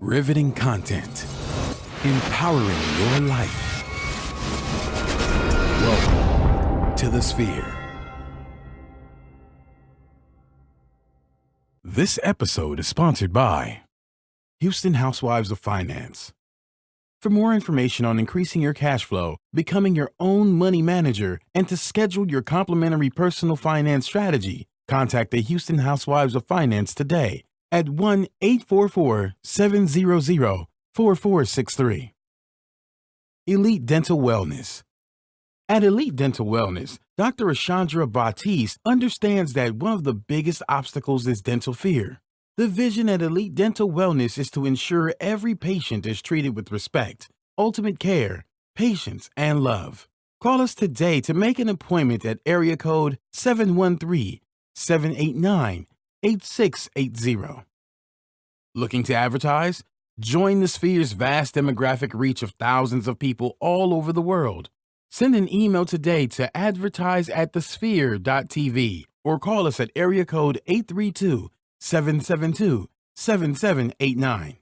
Riveting content. Empowering your life. Welcome to the Sphere. This episode is sponsored by Houston Housewives of Finance. For more information on increasing your cash flow, becoming your own money manager, and to schedule your complimentary personal finance strategy, contact the Houston Housewives of Finance today at 1-844-700-4463. Elite Dental Wellness. At Elite Dental Wellness, Dr. Ashandra Batiste understands that one of the biggest obstacles is dental fear. The vision at Elite Dental Wellness is to ensure every patient is treated with respect, ultimate care, patience, and love. Call us today to make an appointment at area code 713-789-8680. Looking to advertise? Join the Sphere's vast demographic reach of thousands of people all over the world. Send an email today to advertise@thesphere.tv or call us at area code 832-772-7789.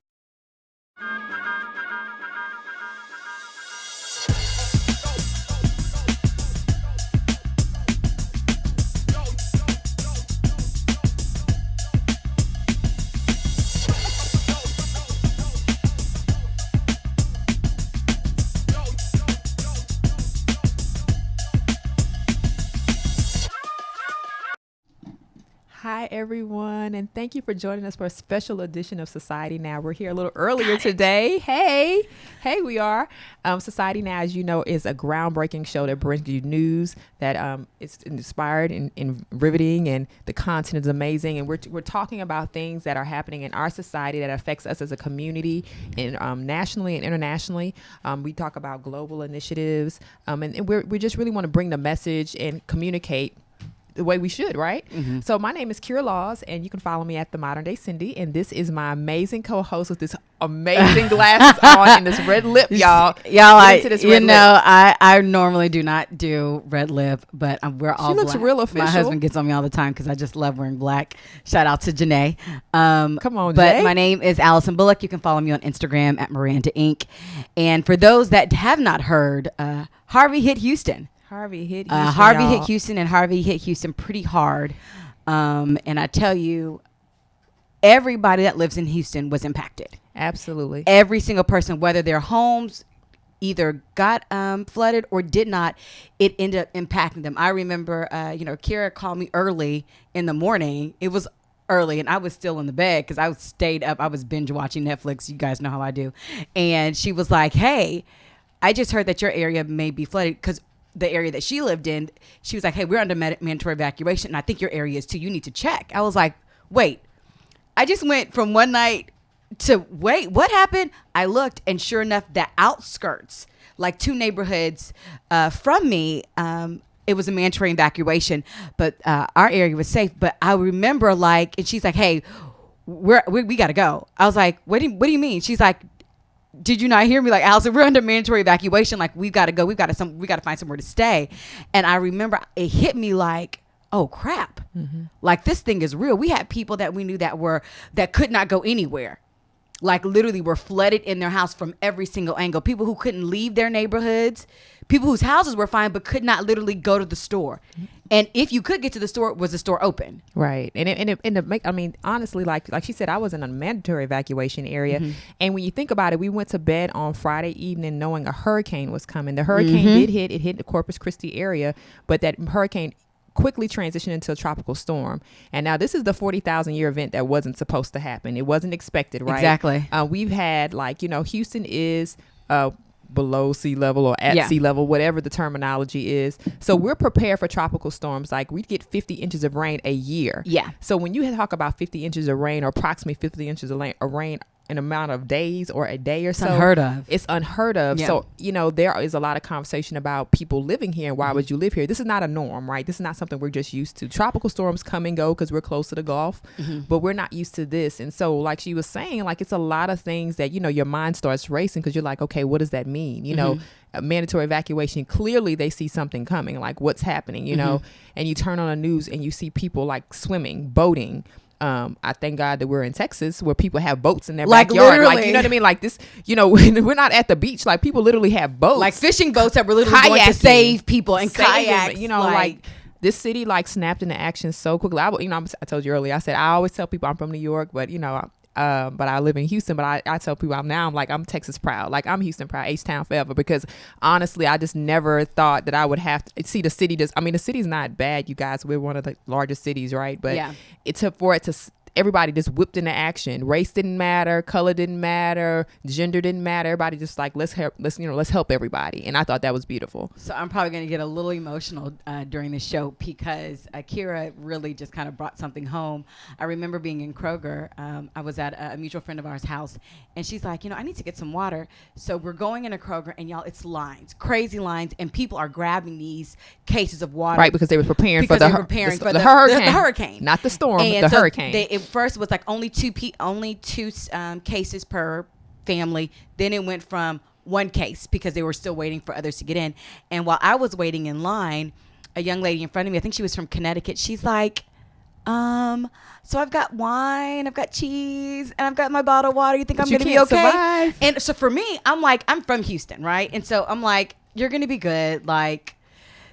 Hi, everyone, and thank you for joining us for a special edition of Society Now. We're here a little earlier today. Hey, we are. Society Now, as you know, is a groundbreaking show that brings you news that is inspired and riveting, and the content is amazing. And we're talking about things that are happening in our society that affects us as a community, and nationally and internationally. We talk about global initiatives, and we just really want to bring the message and communicate the way we should, right? Mm-hmm. So my name is Kira Laws, and you can follow me at the Modern Day Cindy. And this is my amazing co-host with this amazing glasses on and this red lip, y'all. I normally do not do red lip, but we're all. She looks black. real official. My husband gets on me all the time because I just love wearing black. Shout out to Janae. Come on, but Jay. My name is Allison Bullock. You can follow me on Instagram at Miranda Inc. And for those that have not heard, Harvey hit Houston. Harvey hit Houston, and Harvey hit Houston pretty hard. And I tell you, everybody that lives in Houston was impacted. Absolutely. Every single person, whether their homes either got flooded or did not, it ended up impacting them. I remember, Kira called me early in the morning. It was early, and I was still in the bed because I stayed up. I was binge watching Netflix. You guys know how I do. And she was like, hey, I just heard that your area may be flooded, because the area that she lived in, she was like, hey, we're under mandatory evacuation, and I think your area is too. You need to check. I was like, wait, I just went from one night to wait, what happened? I looked, and sure enough, the outskirts, like 2 neighborhoods from me, it was a mandatory evacuation, but our area was safe. But I remember and she's like, hey, we got to go. I was like, what do you mean? She's like, did you not hear me? Like, Allison, we're under mandatory evacuation. Like, we've got to go. We got to find somewhere to stay. And I remember it hit me like, oh crap. Mm-hmm. Like, this thing is real. We had people that we knew that could not go anywhere. Like, literally were flooded in their house from every single angle. People who couldn't leave their neighborhoods, people whose houses were fine, but could not literally go to the store. And if you could get to the store, was the store open? Right. Honestly, like she said, I was in a mandatory evacuation area. Mm-hmm. And when you think about it, we went to bed on Friday evening knowing a hurricane was coming. The hurricane did hit. It hit the Corpus Christi area, but that hurricane quickly transitioned into a tropical storm. And now this is the 40,000-year event that wasn't supposed to happen. It wasn't expected, right? Exactly. We've had Houston is below sea level or at sea level, whatever the terminology is. So we're prepared for tropical storms. Like, we get 50 inches of rain a year. Yeah. So when you talk about 50 inches of rain or approximately 50 inches of rain an amount of days or a day or so. It's unheard of. Yeah. So, there is a lot of conversation about people living here and why would you live here? This is not a norm, right? This is not something we're just used to. Tropical storms come and go because we're close to the Gulf, but we're not used to this. And so, like she was saying, like, it's a lot of things that, your mind starts racing because you're like, okay, what does that mean? A mandatory evacuation, clearly they see something coming, like what's happening, and you turn on the news and you see people like swimming, boating, I thank God that we're in Texas where people have boats in their Like, backyard. literally. Like, you know what I mean? Like this, you know, we're not at the beach. Like people literally have boats. Like fishing boats that were literally going to Kayaking. save people and Saving, kayaks. you know, like this city like snapped into action so quickly. I told you earlier, I said, I always tell people I'm from New York, but you know, but I live in Houston, but I tell people I'm Texas proud. Like I'm Houston proud, H-Town forever, because honestly, I just never thought that I would have to see the city. The city's not bad, you guys. We're one of the largest cities, right? But it took for it to, everybody just whipped into action. Race didn't matter, color didn't matter, gender didn't matter. Everybody just like, let's help everybody. And I thought that was beautiful. So I'm probably going to get a little emotional during the show because Akira really just kind of brought something home. I remember being in Kroger. I was at a mutual friend of ours' house, and she's like, I need to get some water. So we're going into Kroger, and y'all, it's lines, crazy lines, and people are grabbing these cases of water. Right, because they were preparing for the hurricane. Not the storm, and the so hurricane. First was like only two cases per family. Then it went from one case because they were still waiting for others to get in. And while I was waiting in line, a young lady in front of me, I think she was from Connecticut, she's like, so I've got wine, I've got cheese, and I've got my bottle of water. You think I'm going to be okay? Survive. And so for me, I'm like, I'm from Houston, right? And so I'm like, you're going to be good. Like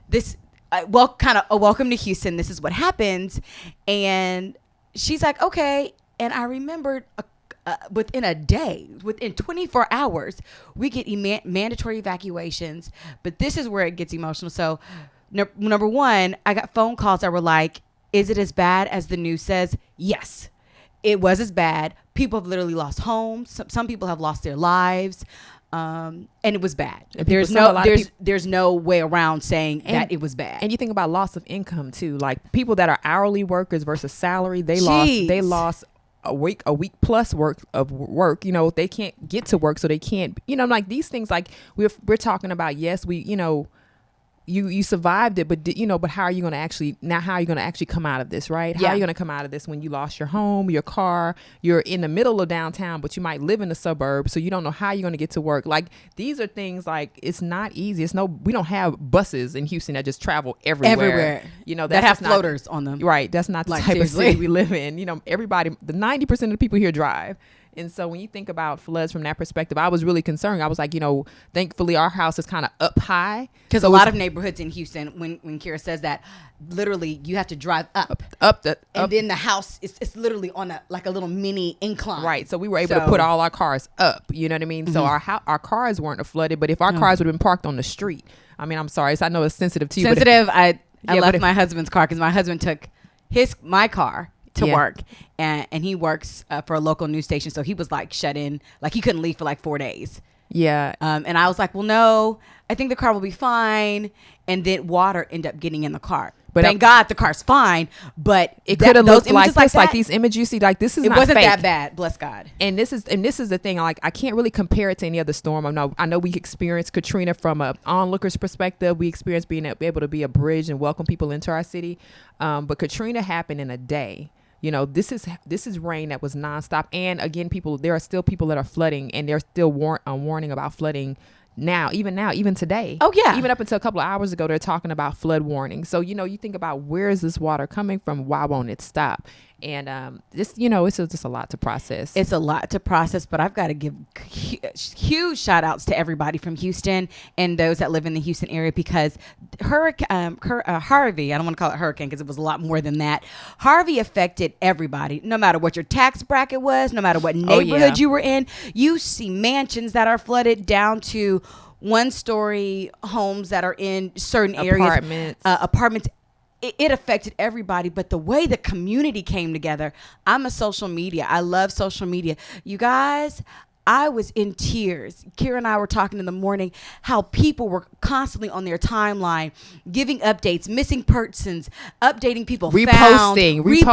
this, kind of a welcome to Houston. This is what happens. And she's like, okay. And I remembered within a day, within 24 hours, we get mandatory evacuations. But this is where it gets emotional. So number one, I got phone calls that were like, is it as bad as the news says? Yes, it was as bad. People have literally lost homes. Some people have lost their lives. And it was bad. There's no way around saying that it was bad. And you think about loss of income too. Like people that are hourly workers versus salary, they lost a week plus work. You know, they can't get to work, so they can't. You know, like these things. Like we're talking about. Yes, you survived it, but how are you going to actually come out of this, right? How are you going to come out of this when you lost your home, your car, you're in the middle of downtown, but you might live in the suburbs, so you don't know how you're going to get to work. Like these are things like, it's not easy. We don't have buses in Houston that just travel everywhere. You know, that have floaters on them. Right. That's not the type of city we live in. You know, everybody, the 90% of the people here drive. And so when you think about floods from that perspective, I was really concerned. I was like, thankfully our house is kind of up high. Because a lot of neighborhoods in Houston, when Kira says that, literally you have to drive up. And then the house is literally on a little mini incline. Right. So we were able to put all our cars up. You know what I mean? Mm-hmm. So our cars weren't flooded, but if our cars would have been parked on the street, I mean, I'm sorry. So I know it's sensitive to you. I left my husband's car because my husband took my car to work, and he works for a local news station, so he was like shut in, like he couldn't leave for like 4 days. And I was like, well, no, I think the car will be fine. And then water ended up getting in the car. But thank God the car's fine. But it could have looked like this, like these images you see, like this is not fake. It wasn't that bad, bless God. And this is the thing. Like I can't really compare it to any other storm. I know we experienced Katrina from a onlooker's perspective. We experienced being able to be a bridge and welcome people into our city. But Katrina happened in a day. You know, this is rain that was nonstop. And again, there are still people that are flooding, and they're still warning about flooding even today. Oh yeah. Even up until a couple of hours ago, they're talking about flood warning. So, you think about, where is this water coming from? Why won't it stop? And it's just a lot to process. It's a lot to process, but I've got to give huge shout outs to everybody from Houston and those that live in the Houston area, because Harvey, I don't want to call it hurricane because it was a lot more than that. Harvey affected everybody, no matter what your tax bracket was, no matter what neighborhood you were in. You see mansions that are flooded down to one-story homes that are in certain areas, apartments. It affected everybody, but the way the community came together. I'm a social media. I love social media. You guys, I was in tears. Kira and I were talking in the morning how people were constantly on their timeline giving updates, missing persons, updating people, reposting. Please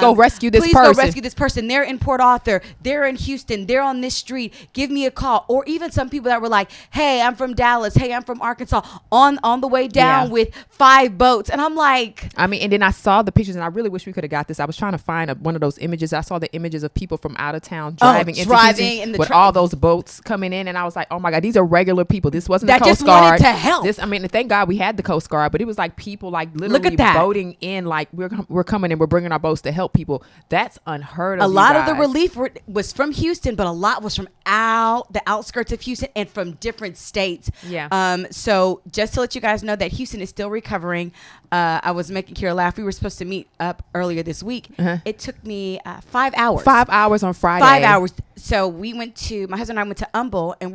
go rescue this person. Please go rescue this person. They're in Port Arthur. They're in Houston. They're on this street. Give me a call. Or even some people that were like, hey, I'm from Dallas. Hey, I'm from Arkansas. On the way down with 5 boats. And I'm like, and then I saw the pictures, and I really wish we could have got this. I was trying to find one of those images. I saw the images of people from out of town driving into Houston. mean, in the with all those boats coming in, and I was like, oh my God, these are regular people. This wasn't that the Coast just Guard. wanted to help. This, I mean, thank God we had the Coast Guard, but it was like people like literally Look at that. boating in, like we're coming and we're bringing our boats to help people. That's unheard of. A lot of the guys. relief was from Houston, but a lot was from the outskirts of Houston and from different states. Yeah. So just to let you guys know that Houston is still recovering. I was making Kira laugh. We were supposed to meet up earlier this week. It took me 5 hours. 5 hours on Friday. 5 hours. So my husband and I went to Humble, and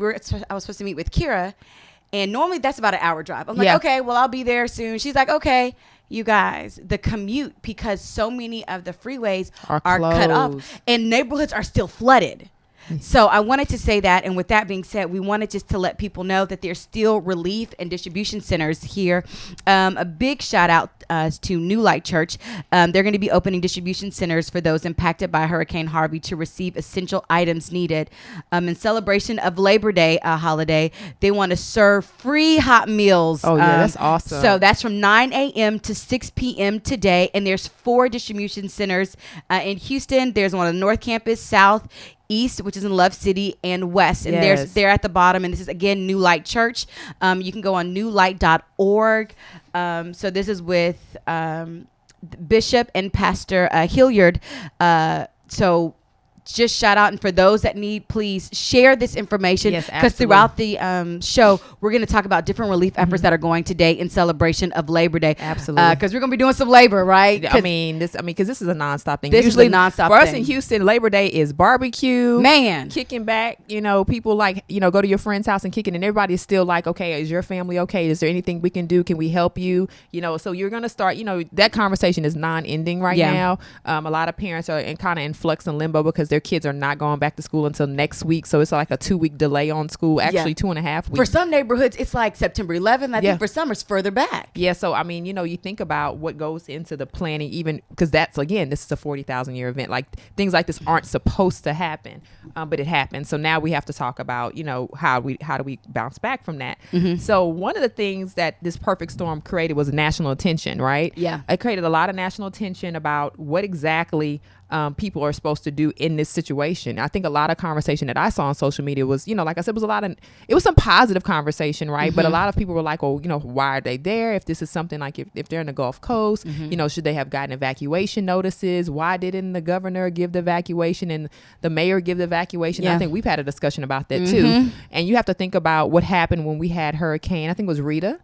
I was supposed to meet with Kira, and normally that's about an hour drive. I'm like, okay, well, I'll be there soon. She's like, okay. You guys, the commute, because so many of the freeways are cut off and neighborhoods are still flooded. So I wanted to say that. And with that being said, we wanted just to let people know that there's still relief and distribution centers here. A big shout out to New Light Church. They're going to be opening distribution centers for those impacted by Hurricane Harvey to receive essential items needed. In celebration of Labor Day holiday, they want to serve free hot meals. Oh, yeah, that's awesome. So that's from 9 a.m. to 6 p.m. today. And there's 4 distribution centers in Houston. There's one on the North Campus, South, East, which is in Love City, and West, and they're at the bottom. And this is again New Light Church. You can go on newlight.org. So this is with Bishop and Pastor Hilliard. So just shout out, and for those that need, please share this information, because throughout the show we're going to talk about different relief efforts that are going today in celebration of Labor Day. Absolutely, because we're going to be doing some labor, right? because this is a nonstop thing. This Usually, is a nonstop for us thing. in Houston, Labor Day is barbecue, man, kicking back. People like go to your friend's house and kicking, and everybody is still like, okay, is your family okay? Is there anything we can do? Can we help you? So you're going to start. That conversation is non-ending right now. A lot of parents are in flux and limbo because their kids are not going back to school until next week. So it's like a 2-week delay on school. Actually, 2.5 weeks. For some neighborhoods, it's like September 11th. I think for some, it's further back. Yeah. So, you think about what goes into the planning, even because this is a 40,000 year event. Like, things like this aren't supposed to happen, but it happened. So now we have to talk about, how do we bounce back from that? So one of the things that this perfect storm created was national attention, right? Yeah. It created a lot of national attention about what exactly people are supposed to do in this situation. I think a lot of conversation that I saw on social media was, like I said, it was some positive conversation, right? But a lot of people were like, oh, why are they there? If this is something like if they're in the Gulf Coast, should they have gotten evacuation notices? Why didn't the governor give the evacuation and the mayor give the evacuation? I think we've had a discussion about that too. And you have to think about what happened when we had Hurricane, I think it was Rita.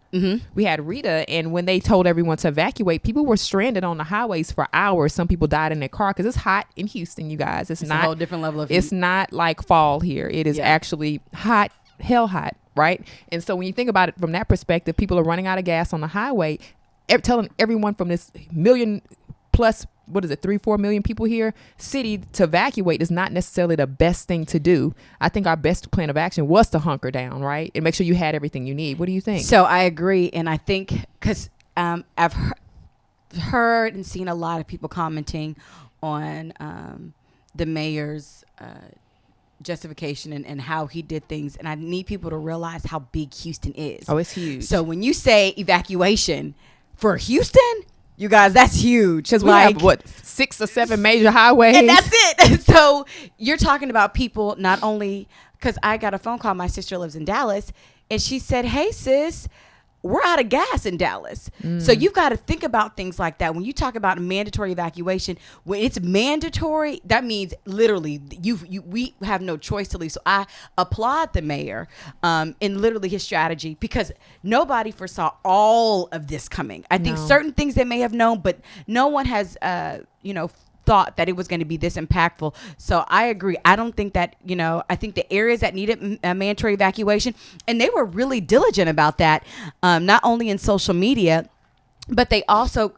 We had Rita, and when they told everyone to evacuate, people were stranded on the highways for hours. Some people died in their car because it's hot in Houston, you guys. It's not a whole different level of heat. It's not like fall here. It is actually hot, hell hot, right? And so when you think about it from that perspective, people are running out of gas on the highway, telling everyone from this million plus, 3-4 million people here, city to evacuate is not necessarily the best thing to do. I think our best plan of action was to hunker down, right? And make sure you had everything you need. What do you think? So I agree. And I think because I've heard and seen a lot of people commenting on the mayor's justification and how he did things. And I need people to realize how big Houston is. Oh, it's huge. So when you say evacuation for Houston, you guys, that's huge. Because we have 6 or 7 major highways. And that's it. So you're talking about people not only, because I got a phone call. My sister lives in Dallas, and she said, hey, sis, we're out of gas in Dallas. So you've got to think about things like that. When you talk about mandatory evacuation, when it's mandatory, that means literally we have no choice to leave. So I applaud the mayor in literally his strategy, because nobody foresaw all of this coming. I think certain things they may have known, but no one has, thought that it was going to be this impactful. So I agree. I don't think that, I think the areas that needed mandatory evacuation, and they were really diligent about that, not only in social media, but they also,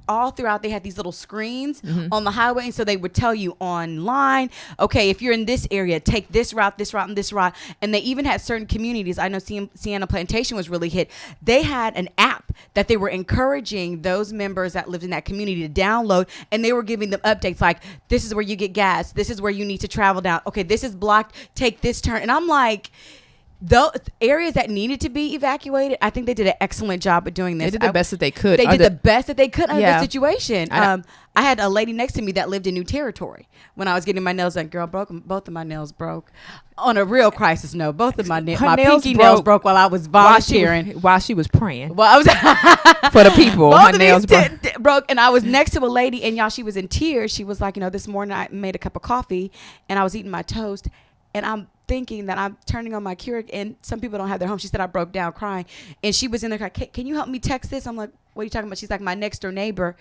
all throughout, they had these little screens on the highway. And so they would tell you online, okay, if you're in this area, take this route, and this route. And they even had certain communities. I know Sienna Plantation was really hit. They had an app that they were encouraging those members that lived in that community to download. And they were giving them updates like, this is where you get gas. This is where you need to travel down. Okay, this is blocked. Take this turn. And I'm like, the areas that needed to be evacuated, I think they did an excellent job of doing this. They did the best that they could. They did the best that they could under Yeah. the situation. I had a lady next to me that lived in new territory when I was getting my nails done. Girl, both of my nails broke. On a real crisis note, both of my nails pinky nails broke while I was volunteering. While she was praying Well, I was for the people. both Her of nails these broke. broke, and I was next to a lady, and y'all, she was in tears. She was like, this morning I made a cup of coffee, and I was eating my toast, and I'm thinking that I'm turning on my Keurig, and some people don't have their home. She said I broke down crying, and she was in there. Can you help me text this? I'm like, what are you talking about? She's like, my next door neighbor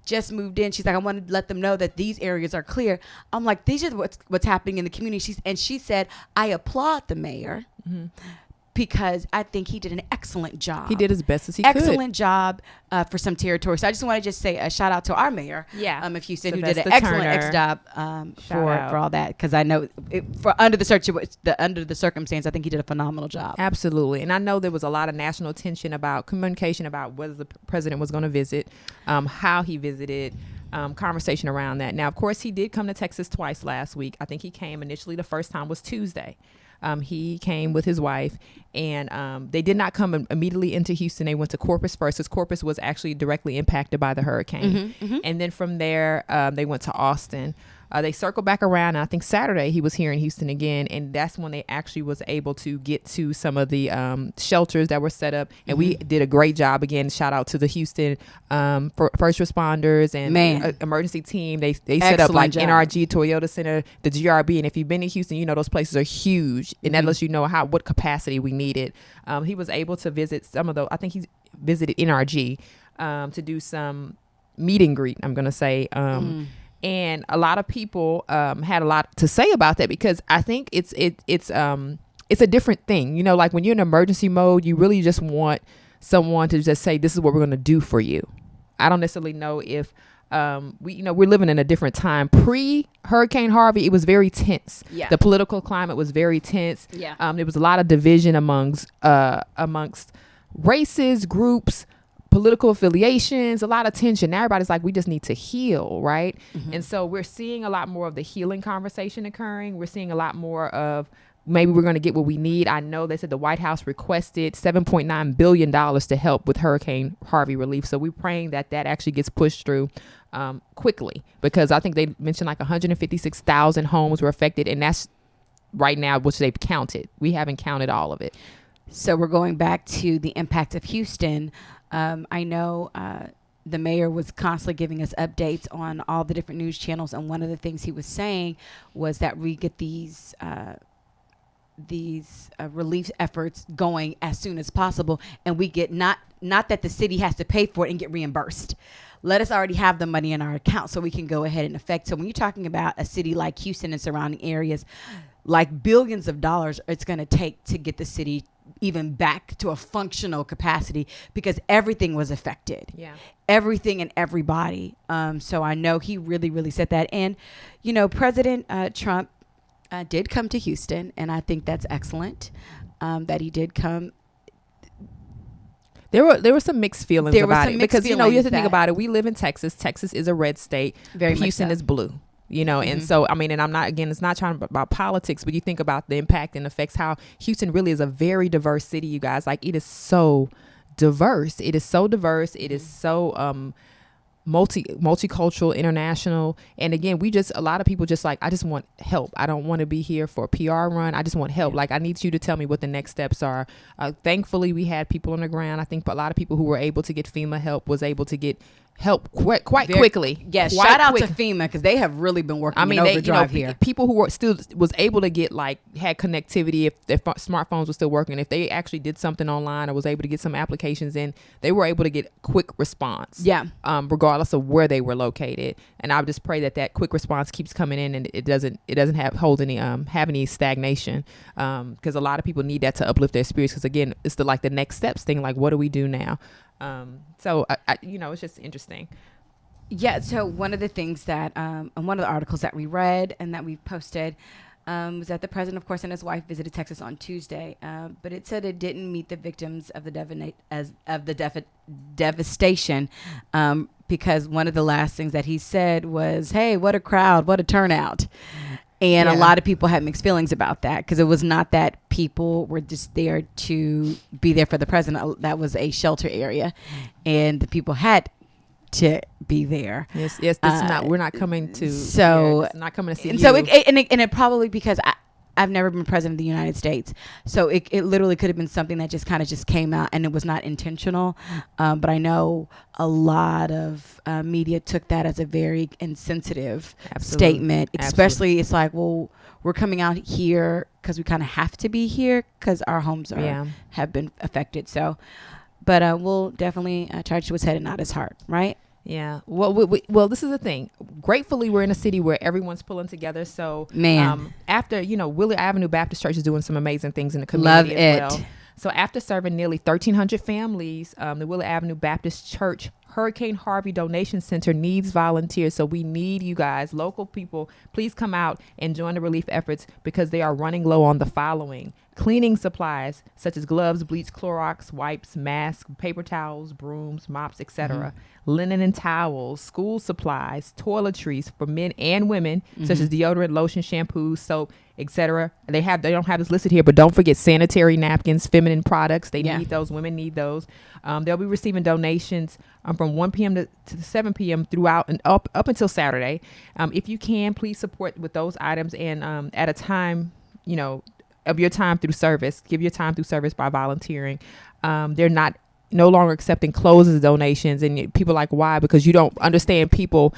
just moved in. She's like, I want to let them know that these areas are clear. I'm like, these are what's happening in the community. She said, I applaud the mayor. Mm-hmm. Because I think he did an excellent job. He did as best as he could. Excellent job for some territory. So I just want to just say a shout out to our mayor of Houston, who did an excellent job for all that. Because I know under the circumstance, I think he did a phenomenal job. Absolutely. And I know there was a lot of national attention about communication about whether the president was going to visit, how he visited. Conversation around that. Now, of course, he did come to Texas twice last week. I think he came initially. The first time was Tuesday. He came with his wife, and they did not come immediately into Houston. They went to Corpus first, because Corpus was actually directly impacted by the hurricane. Mm-hmm, mm-hmm. And then from there, they went to Austin. They circled back around, and I think Saturday he was here in Houston again, and that's when they actually was able to get to some of the shelters that were set up, and we did a great job. Again, shout out to the Houston for first responders and emergency team. They set up like job. NRG, Toyota Center, the GRB, and if you've been in Houston, those places are huge, and that lets you know what capacity we needed. He was able to visit some of those. I think he visited NRG to do some meet and greet, I'm going to say. And a lot of people had a lot to say about that, because I think it's a different thing. Like when you're in emergency mode, you really just want someone to just say, this is what we're going to do for you. I don't necessarily know if we're living in a different time. Pre-Hurricane Harvey, it was very tense. Yeah. The political climate was very tense. Yeah. There was a lot of division amongst races, groups, political affiliations, a lot of tension. Now everybody's like, we just need to heal, right? Mm-hmm. And so we're seeing a lot more of the healing conversation occurring. We're seeing a lot more of maybe we're going to get what we need. I know they said the White House requested $7.9 billion to help with Hurricane Harvey relief. So we're praying that actually gets pushed through quickly, because I think they mentioned like 156,000 homes were affected, and that's right now which they've counted. We haven't counted all of it. So we're going back to the impact of Houston. I know the mayor was constantly giving us updates on all the different news channels, and one of the things he was saying was that we get these relief efforts going as soon as possible, and we get not that the city has to pay for it and get reimbursed. Let us already have the money in our account so we can go ahead and affect. So when you're talking about a city like Houston and surrounding areas, like billions of dollars it's going to take to get the city even back to a functional capacity, because everything was affected. Yeah. Everything and everybody. So I know he really, really said that. And, President Trump did come to Houston, and I think that's excellent that he did come. There were some mixed feelings about it, because, you have to think about it. We live in Texas. Texas is a red state. Very Houston is blue. And so, and I'm not, again, it's not trying about politics, but you think about the impact and affects how Houston really is a very diverse city, you guys. Like, it is so diverse. It is so diverse. It is so multicultural, international. And again, a lot of people just like, I just want help. I don't want to be here for a PR run. I just want help. Yeah. Like, I need you to tell me what the next steps are. Thankfully, we had people on the ground. I think a lot of people who were able to get FEMA help was able to get help quite quickly. Yes, shout out to FEMA, because they have really been working in overdrive here. People who were still was able to get had connectivity if their smartphones were still working. If they actually did something online or was able to get some applications in, they were able to get quick response. Yeah. Regardless of where they were located. And I would just pray that quick response keeps coming in, and it doesn't have any stagnation. Because a lot of people need that to uplift their spirits. Because again, it's the next steps thing. Like, what do we do now? So it's just interesting. Yeah. So one of the things that, one of the articles that we read and that we posted, was that the president, of course, and his wife visited Texas on Tuesday. But it said it didn't meet the victims of the devastation, because one of the last things that he said was, "Hey, what a crowd, what a turnout." And a Yeah. lot of people had mixed feelings about that because it was not that people were just there to be there for the president. That was a shelter area, and the people had to be there. Yes, this is not. We're not coming to. So it's not coming to see and you. so it probably because I've never been president of the United States, so it literally could have been something that just kind of just came out and it was not intentional. But I know a lot of media took that as a very insensitive statement. Especially, it's like, well, we're coming out here because we kind of have to be here because our homes have been affected. So, but we'll definitely charge to his head and not his heart, right? Yeah. Well, this is the thing. Gratefully, we're in a city where everyone's pulling together. So, after Willard Avenue Baptist Church is doing some amazing things in the community as well. So, after serving nearly 1,300 families, the Willard Avenue Baptist Church Hurricane Harvey Donation Center needs volunteers. So we need you guys, local people, please come out and join the relief efforts because they are running low on the following: cleaning supplies such as gloves, bleach, Clorox, wipes, masks, paper towels, brooms, mops, etc., linen and towels, school supplies, toiletries for men and women, such as deodorant, lotion, shampoo, soap, etc. They don't have this listed here, but don't forget sanitary napkins, feminine products. They need those. Women need those. They'll be receiving donations from 1 p.m. to 7 p.m. throughout and up until Saturday. If you can, please support with those items and at a time, of your time through service. Give your time through service by volunteering. They're no longer accepting clothes as donations, and people are like, why? Because you don't understand people.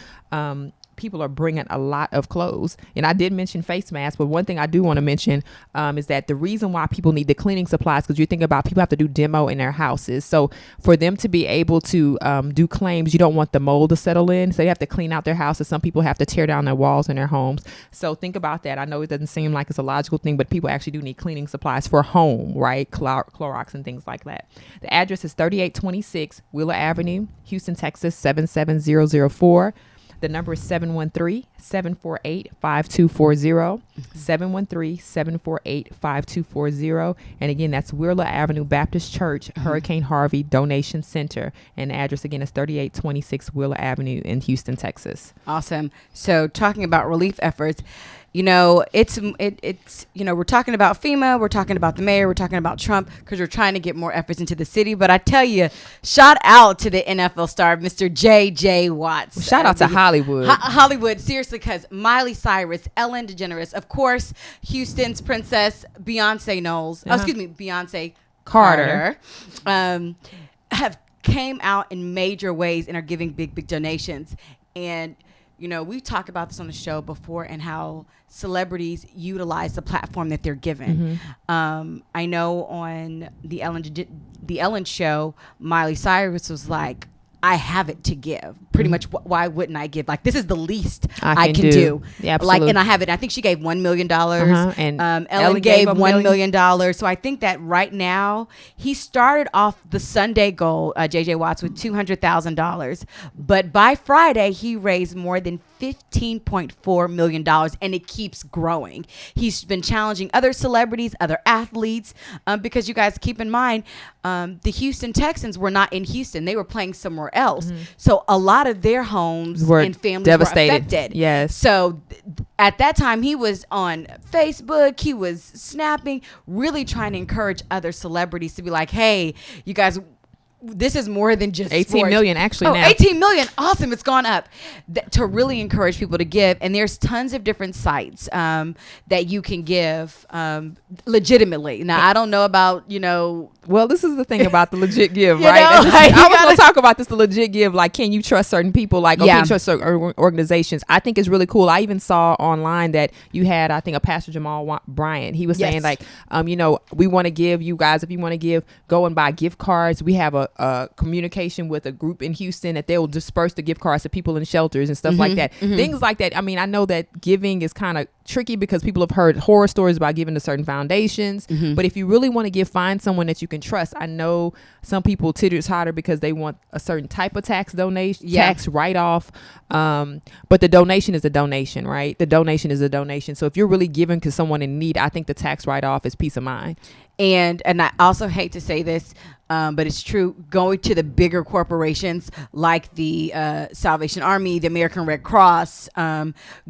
People are bringing a lot of clothes. And I did mention face masks, but one thing I do want to mention is that the reason why people need the cleaning supplies, because you think about people have to do demo in their houses. So for them to be able to do claims, you don't want the mold to settle in. So they have to clean out their houses. Some people have to tear down their walls in their homes. So think about that. I know it doesn't seem like it's a logical thing, but people actually do need cleaning supplies for home, right? Clorox and things like that. The address is 3826 Wheeler Avenue, Houston, Texas, 77004. The number is 713-748-5240, 713-748-5240. And again, that's Wheeler Avenue Baptist Church, Hurricane Harvey Donation Center. And the address again is 3826 Wheeler Avenue in Houston, Texas. Awesome. So talking about relief efforts, it's we're talking about FEMA, we're talking about the mayor, we're talking about Trump because we're trying to get more efforts into the city. But I tell you, shout out to the NFL star, Mr. J.J. Watts. Well, shout out to Hollywood. Hollywood, seriously, because Miley Cyrus, Ellen DeGeneres, of course, Houston's princess, Beyonce Beyonce Carter, have came out in major ways and are giving big donations. And we talked about this on the show before and how celebrities utilize the platform that they're given. I know on the Ellen show, Miley Cyrus was like, I have it to give. Pretty much, why wouldn't I give? Like, this is the least I can do. Yeah, absolutely. Like, and I have it. I think she gave $1 million. And Ellen gave $1 million. So I think that right now, he started off the Sunday goal, JJ Watts, with $200,000. But by Friday, he raised more than $15.4 million, and it keeps growing. He's been challenging other celebrities, other athletes, because you guys keep in mind, the Houston Texans were not in Houston. They were playing somewhere else. So a lot of their homes and families devastated. were affected. Yes. So at that time, he was on Facebook. He was snapping, really trying to encourage other celebrities to be like, hey, you guys, this is more than just 18 sports. million actually now. 18 million. Awesome. It's gone up to really encourage people to give. And there's tons of different sites that you can give legitimately. Now, I don't know about, well, this is the thing about the legit give, You right? know, like, I was going to talk about this, the legit give. Like, can you trust certain people? Like, can you trust certain organizations? I think it's really cool. I even saw online that you had, I think, a Pastor Jamal Bryant. He was saying, like, we want to give you guys, if you want to give, go and buy gift cards. We have a communication with a group in Houston that they will disperse the gift cards to people in shelters and stuff like that. Things like that. I mean, I know that giving is kind of tricky because people have heard horror stories about giving to certain foundations. But if you really want to give, find someone that you can trust. I know some people titter-totter because they want a certain type of tax donation, tax write-off. But the donation is a donation, right? The donation is a donation. So if you're really giving to someone in need, I think the tax write-off is peace of mind. And I also hate to say this, but it's true. Going to the bigger corporations like the Salvation Army, the American Red Cross,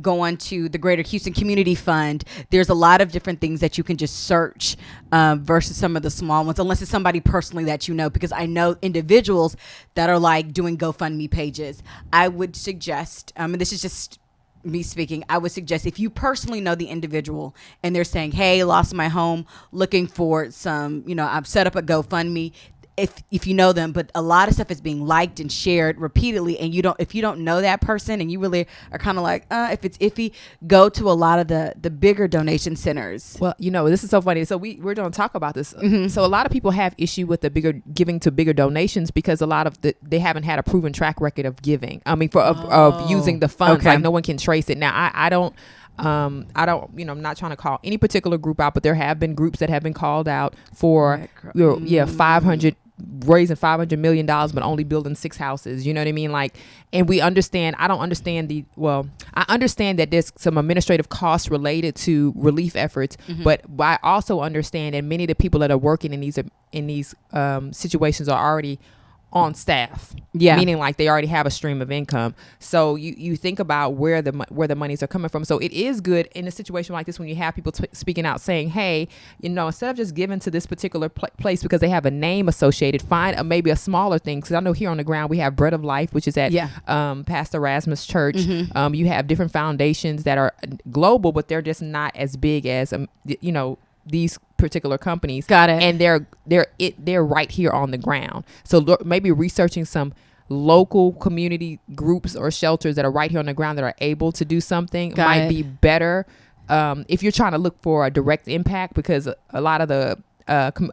going to the Greater Houston Community Fund. There's a lot of different things that you can just search versus some of the small ones, unless it's somebody personally that you know, because I know individuals that are like doing GoFundMe pages. I would suggest, and this is just me speaking, I would suggest if you personally know the individual and they're saying, hey, lost my home, looking for some, I've set up a GoFundMe. If you know them, but a lot of stuff is being liked and shared repeatedly, and if you don't know that person and you really are kind of like, if it's iffy, go to a lot of the bigger donation centers. Well, this is so funny. So we're going to talk about this. Mm-hmm. So a lot of people have issue with the bigger giving to bigger donations because a lot of they haven't had a proven track record of giving. I mean, of using the funds. Okay. Like no one can trace it. Now I don't, I'm not trying to call any particular group out, but there have been groups that have been called out for, raising $500 million, but only building 6 houses. You know what I mean? Like, and I understand I understand that there's some administrative costs related to relief efforts, mm-hmm. but I also understand that many of the people that are working in these situations are already on staff, meaning like they already have a stream of income. So you think about where the monies are coming from. So it is good in a situation like this when you have people speaking out saying, hey, instead of just giving to this particular place because they have a name associated, find maybe a smaller thing. Because I know here on the ground we have Bread of Life, which is at Pastor Erasmus Church. Mm-hmm. You have different foundations that are global, but they're just not as big as these particular companies. Got it. And they're right here on the ground. So maybe researching some local community groups or shelters that are right here on the ground that are able to do something might be better if you're trying to look for a direct impact, because a lot of the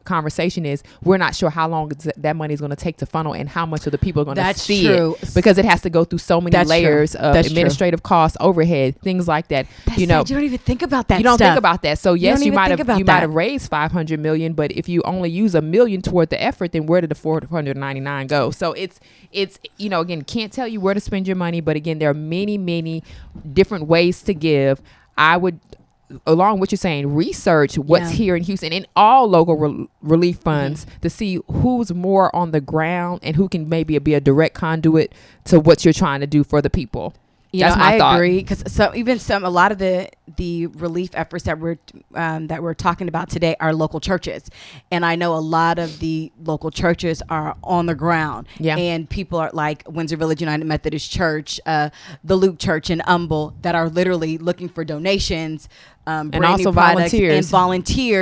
conversation is we're not sure how long that money is going to take to funnel and how much of the people are going to see it, because it has to go through so many layers of administrative costs, overhead, things like that. You don't even think about that. You don't think about that. So yes, you might have raised $500 million, but if you only use $1 million toward the effort, then where did the $499 go? So it's again, can't tell you where to spend your money, but again, there are many different ways to give. I would, along with what you're saying, research what's here in Houston in all local relief funds to see who's more on the ground and who can maybe be a direct conduit to what you're trying to do for the people. That's my thought. I agree, because a lot of the relief efforts that we're talking about today are local churches, and I know a lot of the local churches are on the ground, and people are like Windsor Village United Methodist Church, the Luke Church in Humble, that are literally looking for donations, and also volunteers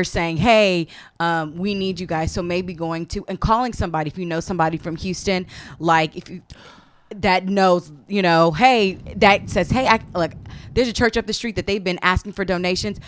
saying, hey, we need you guys. So maybe going to and calling somebody, if you know somebody from Houston, like if you that knows, hey, that says, hey, there's a church up the street that they've been asking for donations.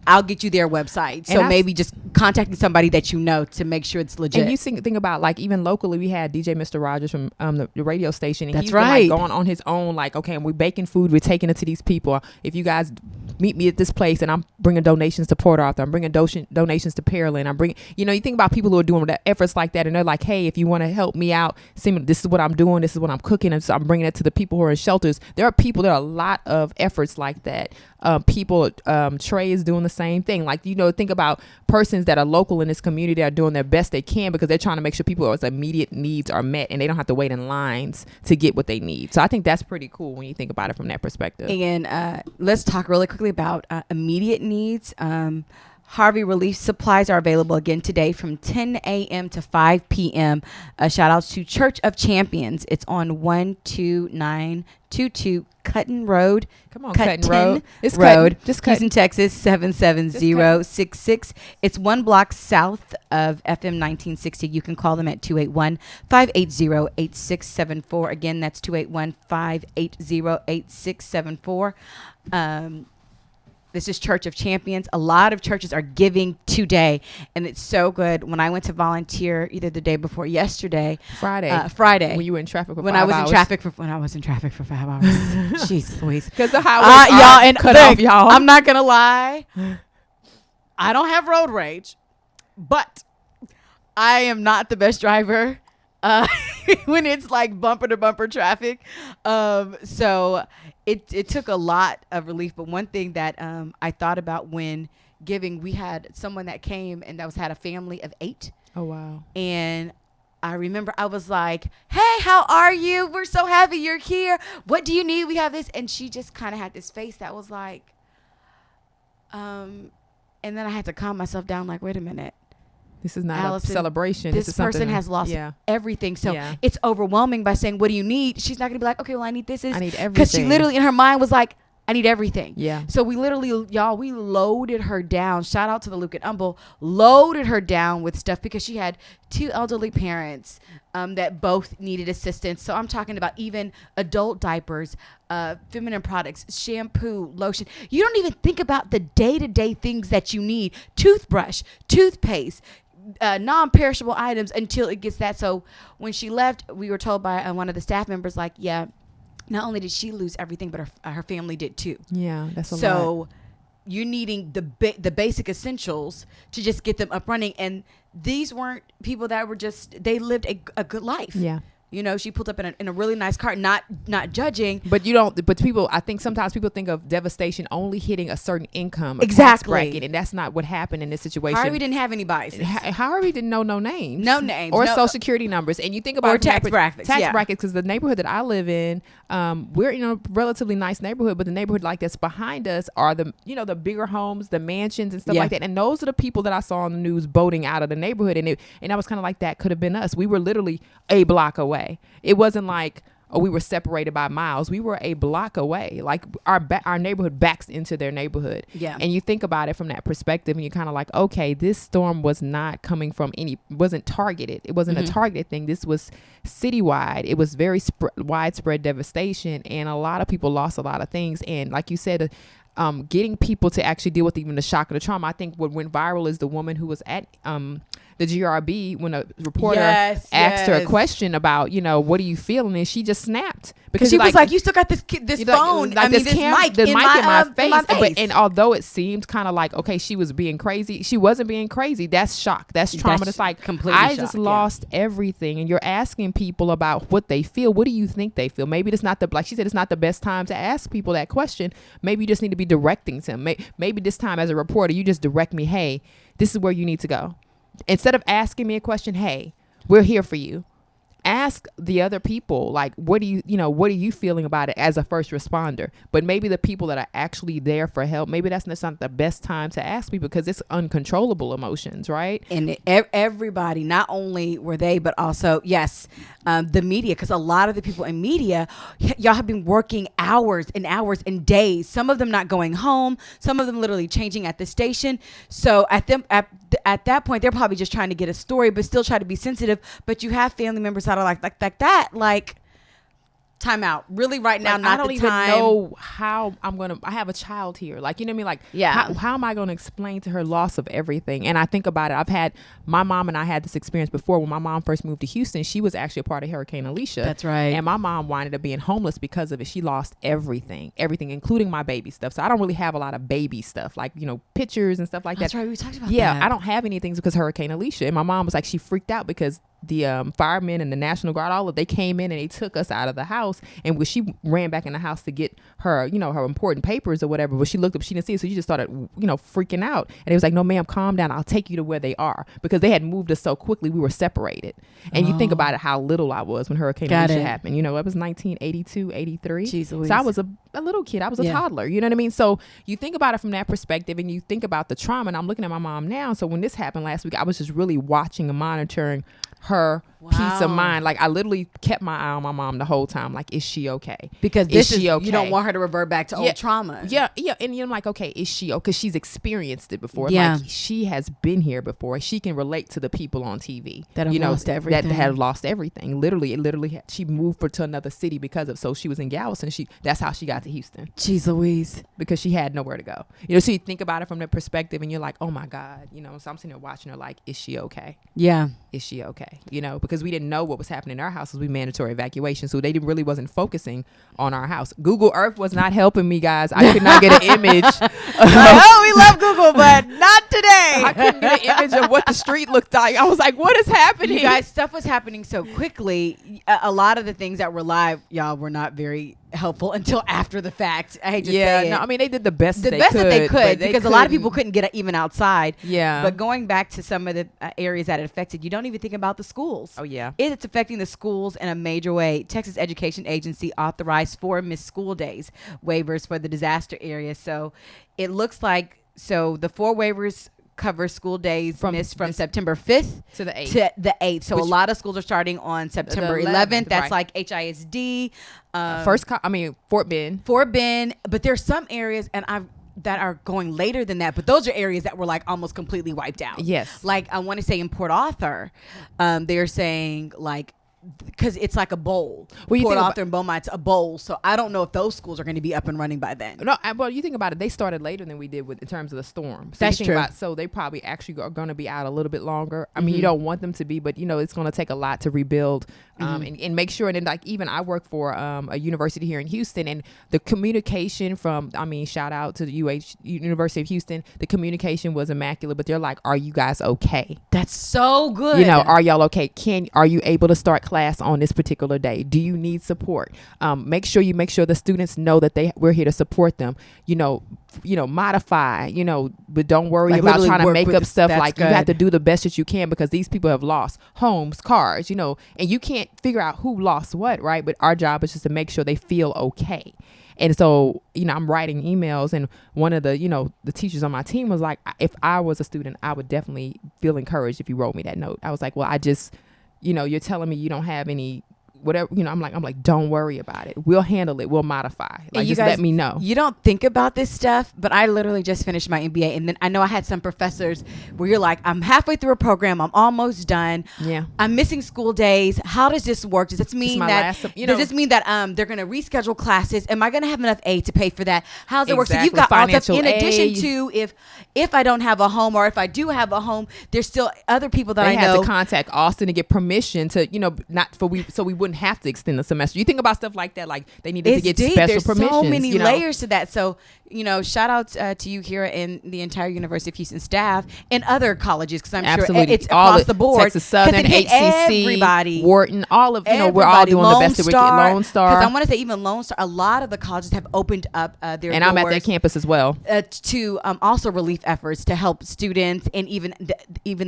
I'll get you their website. So maybe just contacting somebody that you know to make sure it's legit. And you think about, like, even locally, we had DJ Mr. Rogers from the radio station. And That's he's right. been, going on his own, like, okay, we're baking food, we're taking it to these people. If you guys meet me at this place, and I'm bringing donations to Port Arthur, I'm bringing donations to Pearland, I'm bringing, you think about people who are doing efforts like that, and they're like, hey, if you want to help me out, this is what I'm doing, this is what I'm cooking, and so I'm bringing it to the people who are in shelters. There are a lot of efforts like that. Trey is doing the same thing. Like, think about persons that are local in this community that are doing their best they can because they're trying to make sure people's immediate needs are met and they don't have to wait in lines to get what they need. So I think that's pretty cool when you think about it from that perspective. And let's talk really quickly about immediate needs. Harvey relief supplies are available again today from 10 a.m. to 5 p.m. Shout outs to Church of Champions. It's on 12922 Cutton Road. Come on, Cutton Road. It's Road, just Houston, Texas 77066. It's 1 block south of FM 1960. You can call them at 281-580-8674. Again, that's 281-580-8674. This is Church of Champions. A lot of churches are giving today, and it's so good. When I went to volunteer either the day before yesterday, Friday, when you were in traffic for when 5 I was hours. in traffic for 5 hours. Jeez Louise, because the highways are cut off, y'all. I'm not gonna lie, I don't have road rage, but I am not the best driver when it's like bumper to bumper traffic. So it took a lot of relief. But one thing that I thought about when giving, we had someone that came and had a family of 8. Oh, wow. And I remember I was like, hey, how are you? We're so happy you're here. What do you need? We have this. And she just kind of had this face that was like, and then I had to calm myself down, like, wait a minute. This is not Allison, a celebration. This is person something, has lost everything. So it's overwhelming by saying, what do you need? She's not going to be like, okay, well, I need this. I need everything. Because she literally in her mind was like, I need everything. Yeah. So we literally, y'all, we loaded her down. Shout out to the Luke and Humble. Loaded her down with stuff because she had 2 elderly parents that both needed assistance. So I'm talking about even adult diapers, feminine products, shampoo, lotion. You don't even think about the day-to-day things that you need. Toothbrush, toothpaste, non-perishable items until it gets that. So when she left, we were told by one of the staff members, like, yeah, not only did she lose everything, but her family did too. Yeah, that's a lot. So you're needing the basic essentials to just get them up running. And these weren't people that were just, they lived a good life. Yeah. You know, she pulled up in a really nice car, not judging. But you don't, but people, I think sometimes people think of devastation only hitting a certain income, a tax Exactly. bracket, and that's not what happened in this situation. Harvey didn't have any biases. Harvey didn't know no names. No names. Or No- social security numbers. And you think about Or it from tax that brackets, Tax yeah. brackets, because the neighborhood that I live in, we're in a relatively nice neighborhood, but the neighborhood like that's behind us are the, you know, the bigger homes, the mansions and stuff Yeah. like that. And those are the people that I saw on the news boating out of the neighborhood. And I was kind of like, that could have been us. We were literally a block away. It wasn't like, oh, we were separated by miles. We were a block away. Like our neighborhood backs into their neighborhood. Yeah. And you think about it from that perspective, and you're kind of like, okay, this storm was not coming from wasn't targeted. It wasn't a targeted thing. This was citywide. It was very widespread devastation, and a lot of people lost a lot of things. And like you said, getting people to actually deal with even the shock of the trauma. I think what went viral is the woman who was at the GRB when a reporter asked her a question about, you know, what do you feel? And then she just snapped Because she was like, you still got this phone. Like this mic in my face. And although it seemed kind of like, okay, she was being crazy, she wasn't being crazy. That's shock. That's trauma. That's like, I just lost everything. And you're asking people about what they feel. What do you think they feel? Maybe it's not like she said, it's not the best time to ask people that question. Maybe you just need to be directing them. Maybe this time as a reporter, you just direct me, hey, this is where you need to go. Instead of asking me a question, hey, we're here for you. Ask the other people, like, what are you feeling about it as a first responder? But maybe the people that are actually there for help, maybe that's not the best time to ask people because it's uncontrollable emotions, right? And everybody, not only were they, but also, yes, the media, because a lot of the people in media, y'all have been working hours and hours and days, some of them not going home, some of them literally changing at the station. So at that point, they're probably just trying to get a story, but still try to be sensitive. But you have family members that are like time out. Really right now, not the time. I don't even know how I have a child here. Like, you know what I mean? Like, yeah. How am I going to explain to her loss of everything? And I think about it. My mom and I had this experience before. When my mom first moved to Houston, she was actually a part of Hurricane Alicia. That's right. And my mom winded up being homeless because of it. She lost everything, including my baby stuff. So I don't really have a lot of baby stuff, like, you know, pictures and stuff like that. That's right. We talked about that. Yeah, I don't have anything because Hurricane Alicia. And my mom was like, she freaked out because the firemen and the National Guard, they came in and they took us out of the house. And when she ran back in the house to get her, you know, her important papers or whatever, but she looked up, she didn't see it. So she just started, you know, freaking out. And it was like, no, ma'am, calm down. I'll take you to where they are, because they had moved us so quickly. We were separated. And you think about it, how little I was when Hurricane Alicia happened. You know, it was 1982, 83. Jeez so Louise. I was a little kid. I was a toddler. You know what I mean? So you think about it from that perspective, and you think about the trauma. And I'm looking at my mom now. So when this happened last week, I was just really watching and monitoring her peace of mind. Like, I literally kept my eye on my mom the whole time. Like, is she okay? Because she okay? You don't want her to revert back to old trauma. Yeah. And you're like, okay, is she okay? Because she's experienced it before. Yeah. Like, she has been here before. She can relate to the people on TV that have lost everything. That have lost everything. Literally, she moved to another city because of. So she was in Galveston. That's how she got to Houston. Jeez Louise. Because she had nowhere to go. You know, so you think about it from that perspective, and you're like, oh my God. You know, so I'm sitting there watching her like, is she okay? Yeah. Is she okay? You know, because we didn't know what was happening in our house as we mandatory evacuation. So they really wasn't focusing on our house. Google Earth was not helping me, guys. I could not get an image. Oh, we love Google, but not today. I couldn't get image of what the street looked like. I was like, what is happening? You guys, stuff was happening so quickly. A lot of the things that were live, y'all, were not very helpful until after the fact. I hate to say it. No, I mean, they did the best that they could because a lot of people couldn't get even outside. Yeah. But going back to some of the areas that it affected, you don't even think about the schools. Oh, yeah. It's affecting the schools in a major way. Texas Education Agency authorized 4 missed school days waivers for the disaster area. So it looks like, the 4 waivers cover school days missed from September 5th to the 8th. So a lot of schools are starting on September 11th. That's right. like HISD. Fort Bend. Fort Bend. But there's some areas that are going later than that. But those are areas that were like almost completely wiped out. Yes. Like I want to say in Port Arthur, they're saying like, because it's like a bowl. Port Arthur and Beaumont's a bowl. So I don't know if those schools are going to be up and running by then. No, well, you think about it. They started later than we did in terms of the storm. So that's true. So they probably actually are going to be out a little bit longer. I mean, you don't want them to be, but it's going to take a lot to rebuild and make sure. And then like even I work for a university here in Houston, and the communication shout out to the University of Houston. The communication was immaculate, but they're like, "Are you guys okay? That's so good. Are y'all okay? Are you able to start class on this particular day? Do you need support? Make sure the students know that we're here to support them. Modify. But don't worry like about trying to make up stuff. Like you have to do the best that you can because these people have lost homes, cars. And you can't figure out who lost what, right? But our job is just to make sure they feel okay. And so, I'm writing emails, and one of the, the teachers on my team was like, if I was a student, I would definitely feel encouraged if you wrote me that note. I was like, well, I just, you're telling me you don't have any whatever, I'm like, don't worry about it. We'll handle it. We'll modify. Like, just let me know. You don't think about this stuff, but I literally just finished my MBA. And then I know I had some professors where you're like, I'm halfway through a program. I'm almost done. Yeah. I'm missing school days. How does this work? Does this mean that, does this mean that they're going to reschedule classes? Am I going to have enough aid to pay for that? How's it work? So you've got financial all stuff in addition aid. to if I don't have a home, or if I do have a home, there's still other people that they I know. They had to contact Austin to get permission to, so we wouldn't have to extend the semester. You think about stuff like that, like they needed to get special permissions. There's so many layers to that. So, shout out to you, Kira, and the entire University of Houston staff and other colleges, because I'm sure it's across the board. Texas Southern, HCC, everybody, Wharton, all of, we're all doing the best that we can. Lone Star. Because I want to say even Lone Star, a lot of the colleges have opened up their doors. And I'm at that campus as well. To also relief efforts to help students and even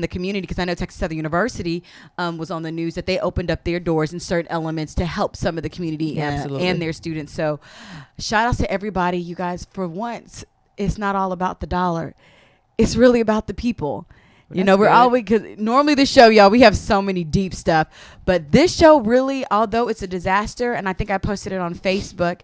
the community, because I know Texas Southern University was on the news that they opened up their doors in certain elements to help some of the community and their students. So shout out to everybody. You guys, for once, it's not all about the dollar. It's really about the people. Because normally the show, y'all, we have so many deep stuff, but this show really, although it's a disaster, and I think I posted it on Facebook,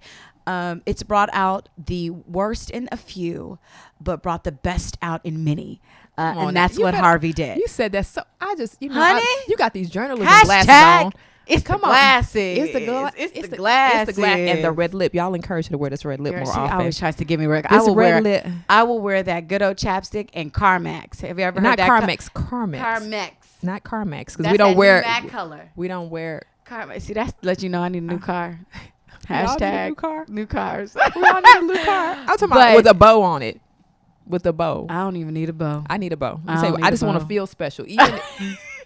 it's brought out the worst in a few, but brought the best out in many. And that's what Harvey did. You said that. So I just, honey, you got these journalism glasses on. It's the glasses. It's the glasses. It's the glasses. It's the glass and the red lip. Y'all encourage her to wear this red lip more often. She always tries to give me red. I will wear that good old chapstick and Carmex. Have you ever heard that? Not Carmex. Carmex. Not Carmex, because we don't wear that color. We don't wear Carmex. See, that's to let you know I need a new car. Hashtag new cars. We all need a new car. I'm talking about with a bow on it. With a bow. I don't even need a bow. I need a bow. I just want to feel special.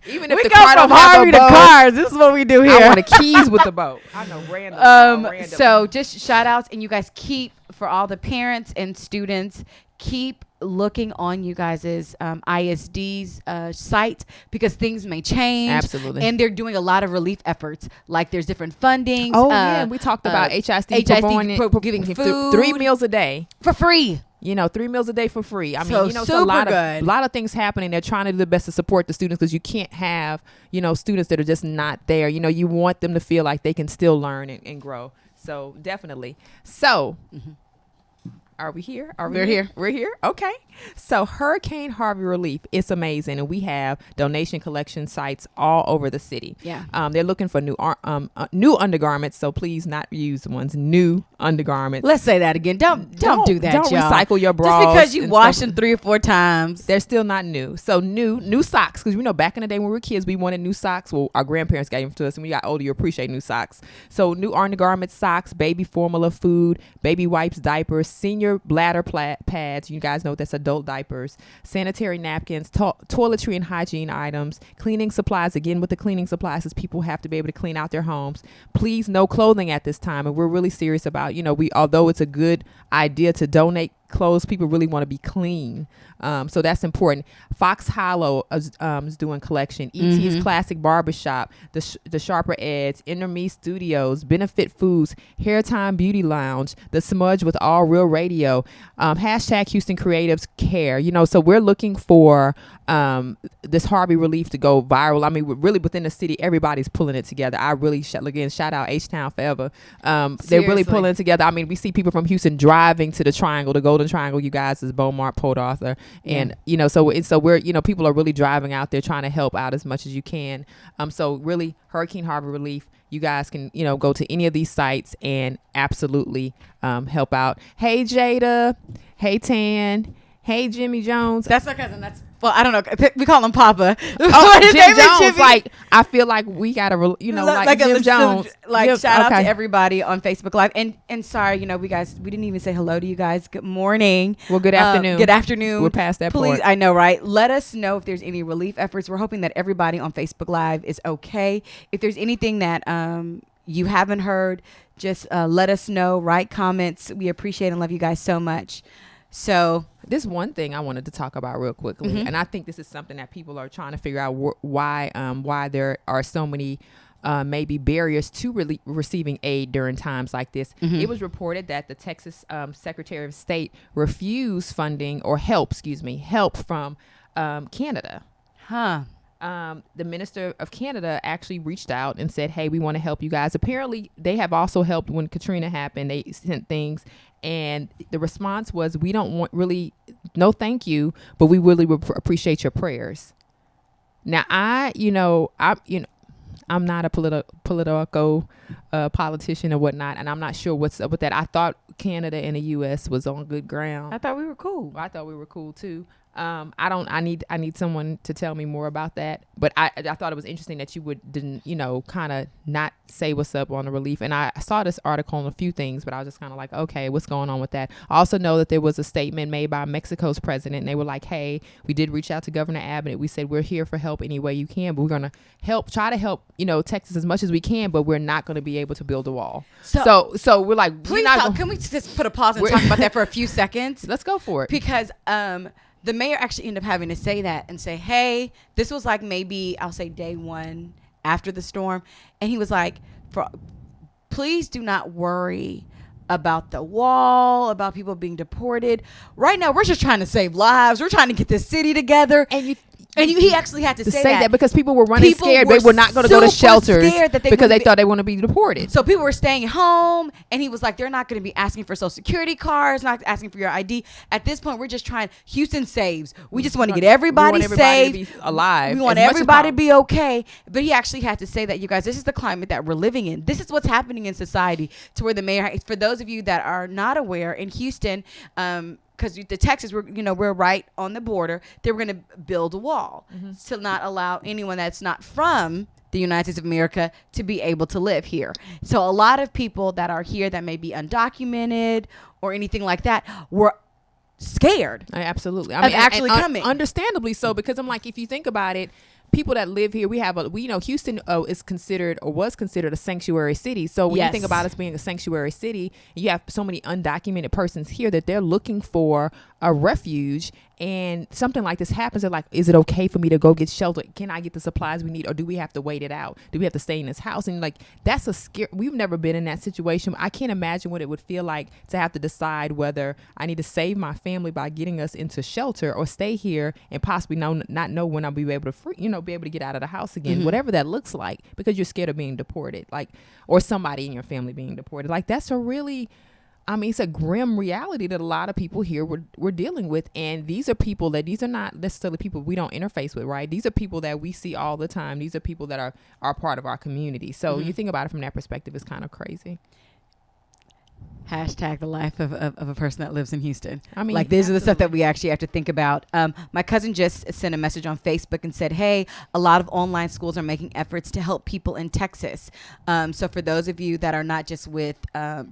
Even if we the go car from don't have Harvey a bow, to cars. This is what we do here. I want a keys with the bow. I know, random. So just shout outs, and you guys keep, for all the parents and students, keep looking on you guys' ISD's site, because things may change. Absolutely. And they're doing a lot of relief efforts. Like there's different fundings. We talked about HISD giving food 3 meals a day for free. 3 meals a day for free. I mean, so a lot of things happening. They're trying to do the best to support the students, because you can't have, students that are just not there. You want them to feel like they can still learn and grow. So definitely. So are we here? We're here. We're here. Okay. So Hurricane Harvey relief, it's amazing. And we have donation collection sites all over the city. Yeah. They're looking for new undergarments. So please not used ones. New undergarments. Let's say that again. Don't do that, Don't y'all. Recycle your bras. Just because you washed them 3 or 4 times. They're still not new. So new socks. Because back in the day when we were kids, we wanted new socks. Well, our grandparents gave them to us. And when you got older, you appreciate new socks. So new undergarments, socks, baby formula, food, baby wipes, diapers, senior your bladder pads. You guys know that's adult diapers, sanitary napkins, toiletry and hygiene items, cleaning supplies. Again, with the cleaning supplies, is people have to be able to clean out their homes. Please, no clothing at this time. And we're really serious about, although it's a good idea to donate clothes, people really want to be clean. So that's important. Fox Hollow is doing collection. ET's Classic Barbershop, the Sharper Edge, Interme Studios, Benefit Foods, Hair Time Beauty Lounge, The Smudge with All Real Radio, hashtag Houston Creatives Care. So we're looking for this Harvey relief to go viral. I mean, really within the city, everybody's pulling it together. I really shout out H-Town Forever. They're really pulling it together. I mean, we see people from Houston driving to the Triangle, the Golden Triangle. You guys is Beaumont, Port Arthur, and so we're people are really driving out there trying to help out as much as you can. So really, Hurricane Harvey relief. You guys can go to any of these sites and absolutely help out. Hey Jada, hey Tan, hey Jimmy Jones. That's our cousin. Well, I don't know. We call him Papa. Oh, Jim Jones. Like, I feel like we got to, like Jim Jones. Shout out to everybody on Facebook Live. And sorry, we didn't even say hello to you guys. Good morning. Well, good afternoon. Good afternoon. We're past that point. Please, I know, right? Let us know if there's any relief efforts. We're hoping that everybody on Facebook Live is okay. If there's anything that you haven't heard, just let us know. Write comments. We appreciate and love you guys so much. So this one thing I wanted to talk about real quickly, and I think this is something that people are trying to figure out why there are so many maybe barriers to receiving aid during times like this. It was reported that the Texas Secretary of State refused funding or help from Canada. The Minister of Canada actually reached out and said, hey, we want to help you guys. Apparently, they have also helped when Katrina happened. They sent things. And the response was, we don't want no thank you, but we really would appreciate your prayers. Now, I'm not a political politician or whatnot, and I'm not sure what's up with that. I thought Canada and the U.S. was on good ground. I thought we were cool. I thought we were cool too. I need someone to tell me more about that. But I thought it was interesting that you didn't kind of not say what's up on the relief. And I saw this article on a few things, but I was just kind of like, okay, what's going on with that? I also know that there was a statement made by Mexico's president, and they were like, hey, we did reach out to Governor Abbott. We said, we're here for help any way you can, but we're going to try to help, Texas as much as we can, but we're not going to be able to build a wall. So we're like, please can we just put a pause and talk about that for a few seconds? Let's go for it. Because, the mayor actually ended up having to say that and say, hey, this was like maybe I'll say day one after the storm. And he was like, please do not worry about the wall, about people being deported. Right now, we're just trying to save lives. We're trying to get this city together. And he actually had to say that because people were running scared. They were not going to go to shelters because they thought they want to be deported. So people were staying home, and he was like, they're not going to be asking for Social Security cards, not asking for your ID. At this point, we're just trying. Houston saves. We just want to get everybody saved, to be alive. We want everybody to be okay. But he actually had to say that, you guys, this is the climate that we're living in. This is what's happening in society. To where the mayor, for those of you that are not aware, in Houston, because the Texas, we're right on the border. They were going to build a wall to not allow anyone that's not from the United States of America to be able to live here. So a lot of people that are here that may be undocumented or anything like that were scared. Absolutely. I mean, actually coming. Understandably so, because I'm like, if you think about it, people that live here, Houston is considered or was considered a sanctuary city. So when you think about us being a sanctuary city, you have so many undocumented persons here that they're looking for a refuge, and something like this happens. They're like, is it okay for me to go get shelter? Can I get the supplies we need, or do we have to wait it out? Do we have to stay in this house? And like, that's a scare. We've never been in that situation. I can't imagine what it would feel like to have to decide whether I need to save my family by getting us into shelter or stay here and possibly not know when I'll be able to be able to get out of the house again, whatever that looks like, because you're scared of being deported, like, or somebody in your family being deported. Like, that's a really, it's a grim reality that a lot of people here we're dealing with. And these are not necessarily people we don't interface with, right? These are people that we see all the time. These are people that are part of our community. So you think about it from that perspective, it's kind of crazy. Hashtag the life of a person that lives in Houston. I mean, like these are the stuff that absolutely. we actually have to think about. My cousin just sent a message on Facebook and said, hey, a lot of online schools are making efforts to help people in Texas. So for those of you that are not just with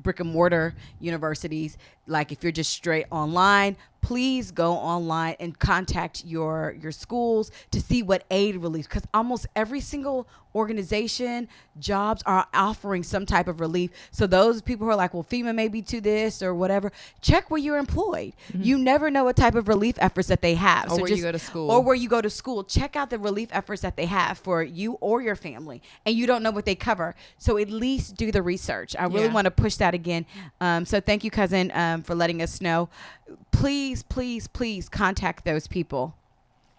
brick and mortar universities, like if you're just straight online, please go online and contact your schools to see what aid relief, because almost every single organization, jobs are offering some type of relief. So those people who are like, well, FEMA may be to this or whatever, check where you're employed. You never know what type of relief efforts that they have. Or So where you go to school. or where you go to school, check out the relief efforts that they have for you or your family, and you don't know what they cover. So at least do the research. I really Yeah. want to push that again. So thank you, cousin, for letting us know. Please, please, please contact those people.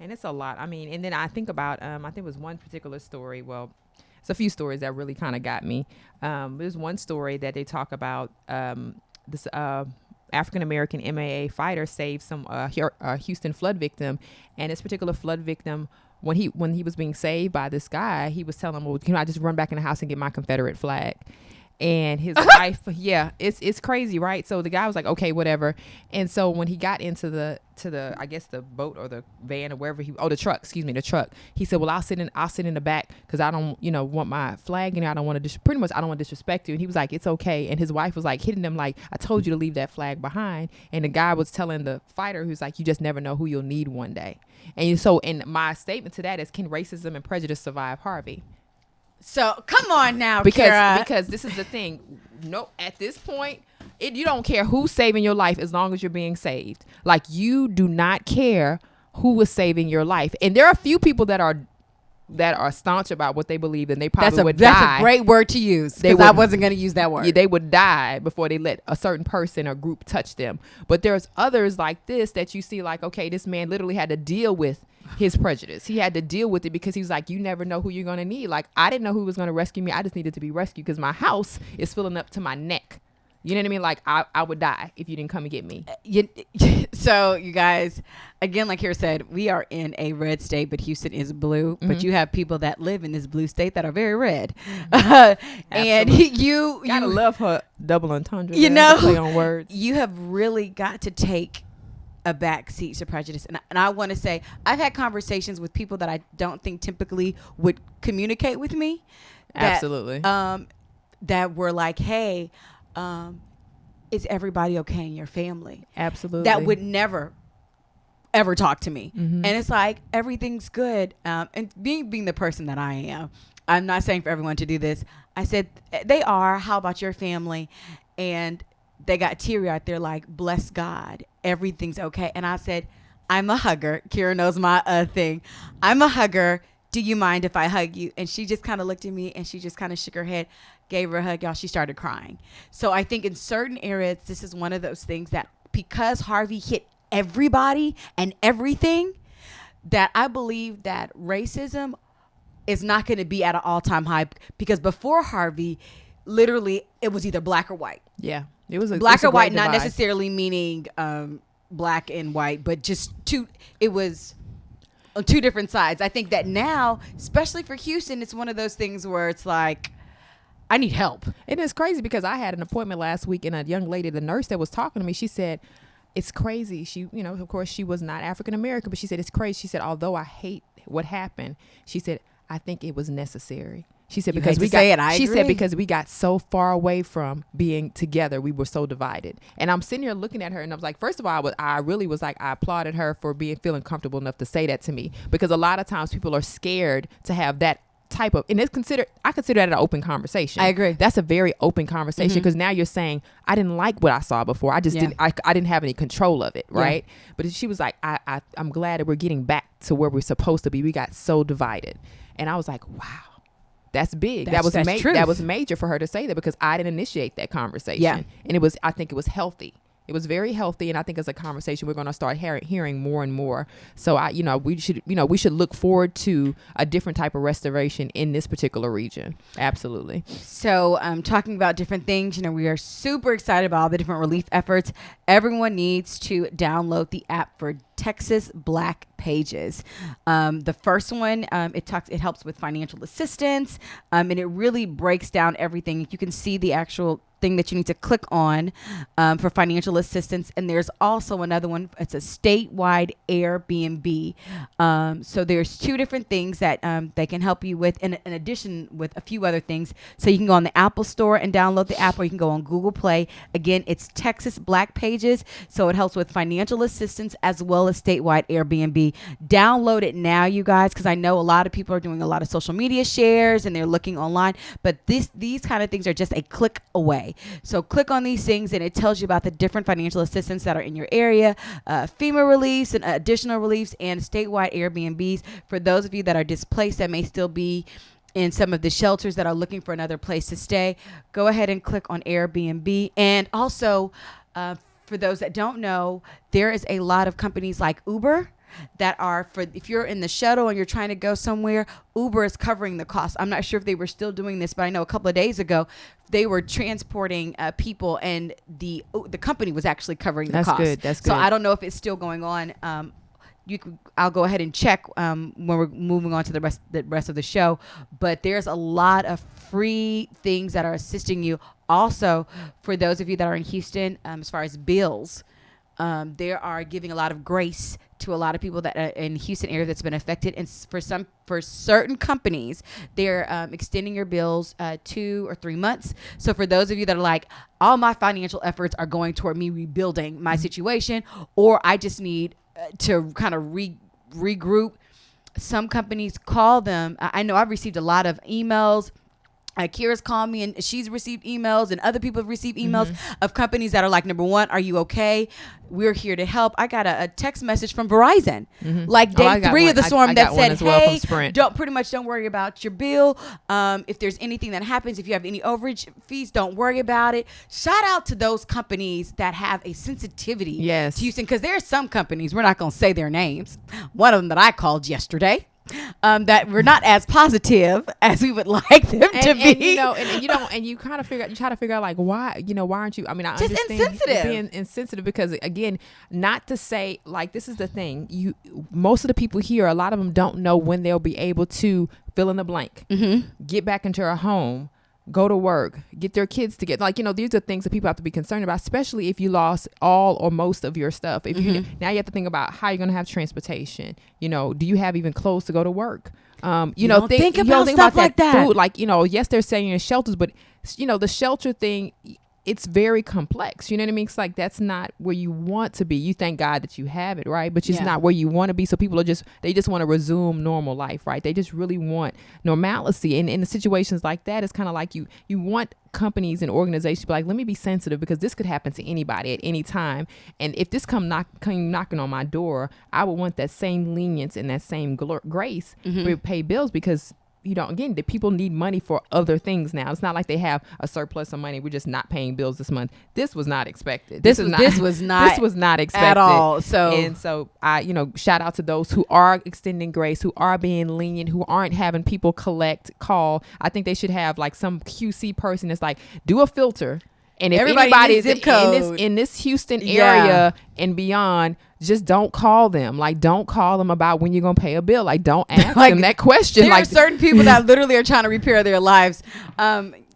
And it's a lot. I mean, and then I think about, I think it was one particular story. Well, it's a few stories that really kind of got me. There's one story that they talk about, this African-American MAA fighter saved some Houston flood victim. And this particular flood victim, when he was being saved by this guy, he was telling him, well, can I just run back in the house and get my Confederate flag? And his wife, yeah, it's crazy, right? So the guy was like, okay, whatever. And so when he got into the I guess the boat or the van or wherever the truck, the truck. He said, well, I'll sit in the back because I don't, want my flag, and I don't want to I don't want to disrespect you. And he was like, it's okay. And his wife was like hitting him like, I told you to leave that flag behind. And the guy was telling the fighter, who's like, you just never know who you'll need one day. And so, and my statement to that is, can racism and prejudice survive Harvey? So come on now, because Kara. because this is the thing. No, at this point, you don't care who's saving your life as long as you're being saved. Like, you do not care who is saving your life. And there are a few people that are staunch about what they believe, and they probably would die. That's a great word to use, They because I would- wasn't going to use that word. Yeah, they would die before they let a certain person or group touch them. But there's others like this that you see like, okay, this man literally had to deal with his prejudice. He had to deal with it because he was like, you never know who you're going to need. Like, I didn't know who was going to rescue me. I just needed to be rescued because my house is filling up to my neck. You know what I mean? Like, I would die if you didn't come and get me. So you guys, again, like Kara said, we are in a red state, but Houston is blue. But you have people that live in this blue state that are very red. And you Gotta love her double entendre. You there, know, to play on words. you have really got to take a back seat to prejudice. And I want to say, I've had conversations with people that I don't think typically would communicate with me. Absolutely. That were like, hey, is everybody okay in your family? Absolutely. That would never ever talk to me. And it's like, everything's good. And being the person that I am, I'm not saying for everyone to do this. I said, they are. How about your family? And they got teary out there like, bless God, everything's okay. And I said, I'm a hugger. Kira knows my thing. I'm a hugger. Do you mind if I hug you? And she just kind of looked at me and she just kind of shook her head, gave her a hug. Y'all, she started crying. So I think in certain areas, this is one of those things that, because Harvey hit everybody and everything, that I believe that racism is not going to be at an all-time high, because before Harvey, literally it was either black or white. Yeah. It was Black or white, great not divide. necessarily meaning black and white, but just it was on two different sides. I think that now, especially for Houston, it's one of those things where it's like, I need help. It is crazy because I had an appointment last week, and a young lady, the nurse that was talking to me, she said, it's crazy. She, of course she was not African American, but she said, it's crazy. She said, although I hate what happened, she said, I think it was necessary. She said, You because hate we to say got, it, I she agree. said, because we got so far away from being together, we were so divided. And I'm sitting here looking at her, and I was like, first of all, I really was like, I applauded her for feeling comfortable enough to say that to me, because a lot of times people are scared to have that type of, and I consider that an open conversation. I agree. That's a very open conversation, because now you're saying, I didn't like what I saw before. I just Yeah. I didn't have any control of it, Yeah. right? But she was like, I'm glad that we're getting back to where we're supposed to be. We got so divided. And I was like, wow. That's big. That's truth. That was major for her to say that, because I didn't initiate that conversation. Yeah. And I think it was healthy. It was very healthy, and I think it's a conversation we're going to start hearing more and more. So we should look forward to a different type of restoration in this particular region. Absolutely. So talking about different things, we are super excited about all the different relief efforts. Everyone needs to download the app for Texas Black Pages. The first one, it helps with financial assistance, and it really breaks down everything. You can see the actual thing that you need to click on for financial assistance. And there's also another one. It's a statewide Airbnb. So there's two different things that they can help you with, in addition with a few other things. So you can go on the Apple Store and download the app, or you can go on Google Play. Again, it's Texas Black Pages. So it helps with financial assistance as well as statewide Airbnb. Download it now, you guys, because I know a lot of people are doing a lot of social media shares and they're looking online, but these kind of things are just a click away. So click on these things and it tells you about the different financial assistance that are in your area, FEMA reliefs and additional reliefs, and statewide Airbnbs for those of you that are displaced that may still be in some of the shelters that are looking for another place to stay. Go ahead and click on Airbnb. And also, for those that don't know, there is a lot of companies like Uber that are for, if you're in the shuttle and you're trying to go somewhere, Uber is covering the cost. I'm not sure if they were still doing this, but I know a couple of days ago they were transporting people, and the company was actually covering the cost. That's good. So I don't know if it's still going on. I'll go ahead and check when we're moving on to the rest of the show. But there's a lot of free things that are assisting you. Also, for those of you that are in Houston, as far as bills, they are giving a lot of grace to a lot of people that are in Houston area that's been affected. And for certain companies, they're extending your bills 2 or 3 months. So for those of you that are like, all my financial efforts are going toward me rebuilding my situation, or I just need to kind of regroup, some companies call them. I know I've received a lot of emails. Kira's called me and she's received emails, and other people have received emails of companies that are like, number one, are you okay? We're here to help. I got a text message from Verizon, like day 3 of the storm that said, hey, don't worry about your bill. If there's anything that happens, if you have any overage fees, don't worry about it. Shout out to those companies that have a sensitivity to Houston, because there are some companies, we're not going to say their names. One of them that I called yesterday, that we're not as positive as we would like them to be. And you try to figure out like, why aren't you? I mean, I just understand being insensitive, because again, not to say, like, this is the thing, most of the people here, a lot of them don't know when they'll be able to fill in the blank, get back into a home, go to work, get their kids to get, like, these are things that people have to be concerned about, especially if you lost all or most of your stuff. If you now you have to think about how you're going to have transportation. Do you have even clothes to go to work? Think about stuff like that. Food, like, yes, they're saying in shelters, but the shelter thing, it's very complex. You know what I mean? It's like, that's not where you want to be. You thank God that you have it, right? But it's not where you want to be. So people they just want to resume normal life, right? They just really want normalcy. And in the situations like that, it's kind of like you want companies and organizations to be like, let me be sensitive, because this could happen to anybody at any time. And if this come knocking on my door, I would want that same lenience and that same grace to pay bills, because again, the people need money for other things now. It's not like they have a surplus of money. We're just not paying bills this month. This was not expected. This was not expected at all. So I, shout out to those who are extending grace, who are being lenient, who aren't having people call. I think they should have like some QC person that's like, do a filter. And if anybody is in this Houston area and beyond, just don't call them. Like, don't call them about when you're going to pay a bill. Like, don't ask them that question. There are certain people that literally are trying to repair their lives.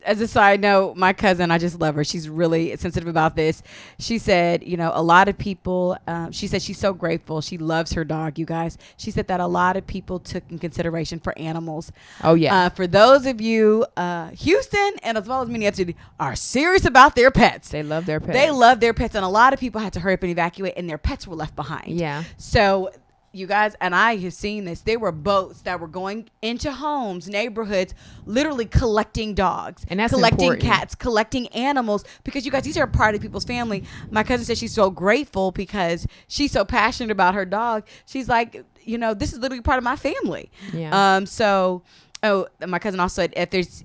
As a side note, my cousin, I just love her. She's really sensitive about this. She said, a lot of people, she said she's so grateful. She loves her dog, you guys. She said that a lot of people took in consideration for animals. Oh, yeah. For those of you, Houston, and as well as Minneapolis, are serious about their pets. They love their pets. They love their pets. And a lot of people had to hurry up and evacuate, and their pets were left behind. Yeah. So you guys, and I have seen this, there were boats that were going into homes, neighborhoods, literally collecting dogs, and that's collecting important. Cats, collecting animals, because you guys, these are a part of people's family. My cousin said she's so grateful because she's so passionate about her dog. She's like, this is literally part of my family. Yeah. Oh, my cousin also said,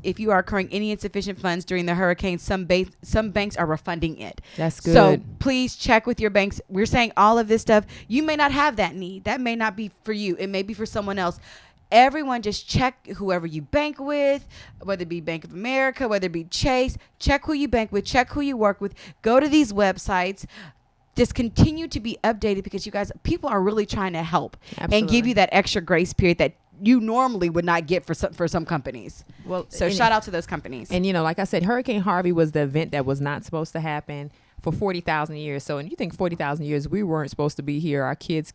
if you are accruing any insufficient funds during the hurricane, some banks are refunding it. That's good. So please check with your banks. We're saying all of this stuff. You may not have that need. That may not be for you. It may be for someone else. Everyone just check whoever you bank with, whether it be Bank of America, whether it be Chase. Check who you bank with. Check who you work with. Go to these websites. Just continue to be updated, because you guys, people are really trying to help. Absolutely. And give you that extra grace period that you normally would not get for some companies. Well, So shout out to those companies. And, like I said, Hurricane Harvey was the event that was not supposed to happen for 40,000 years. So, and you think 40,000 years, we weren't supposed to be here. Our kids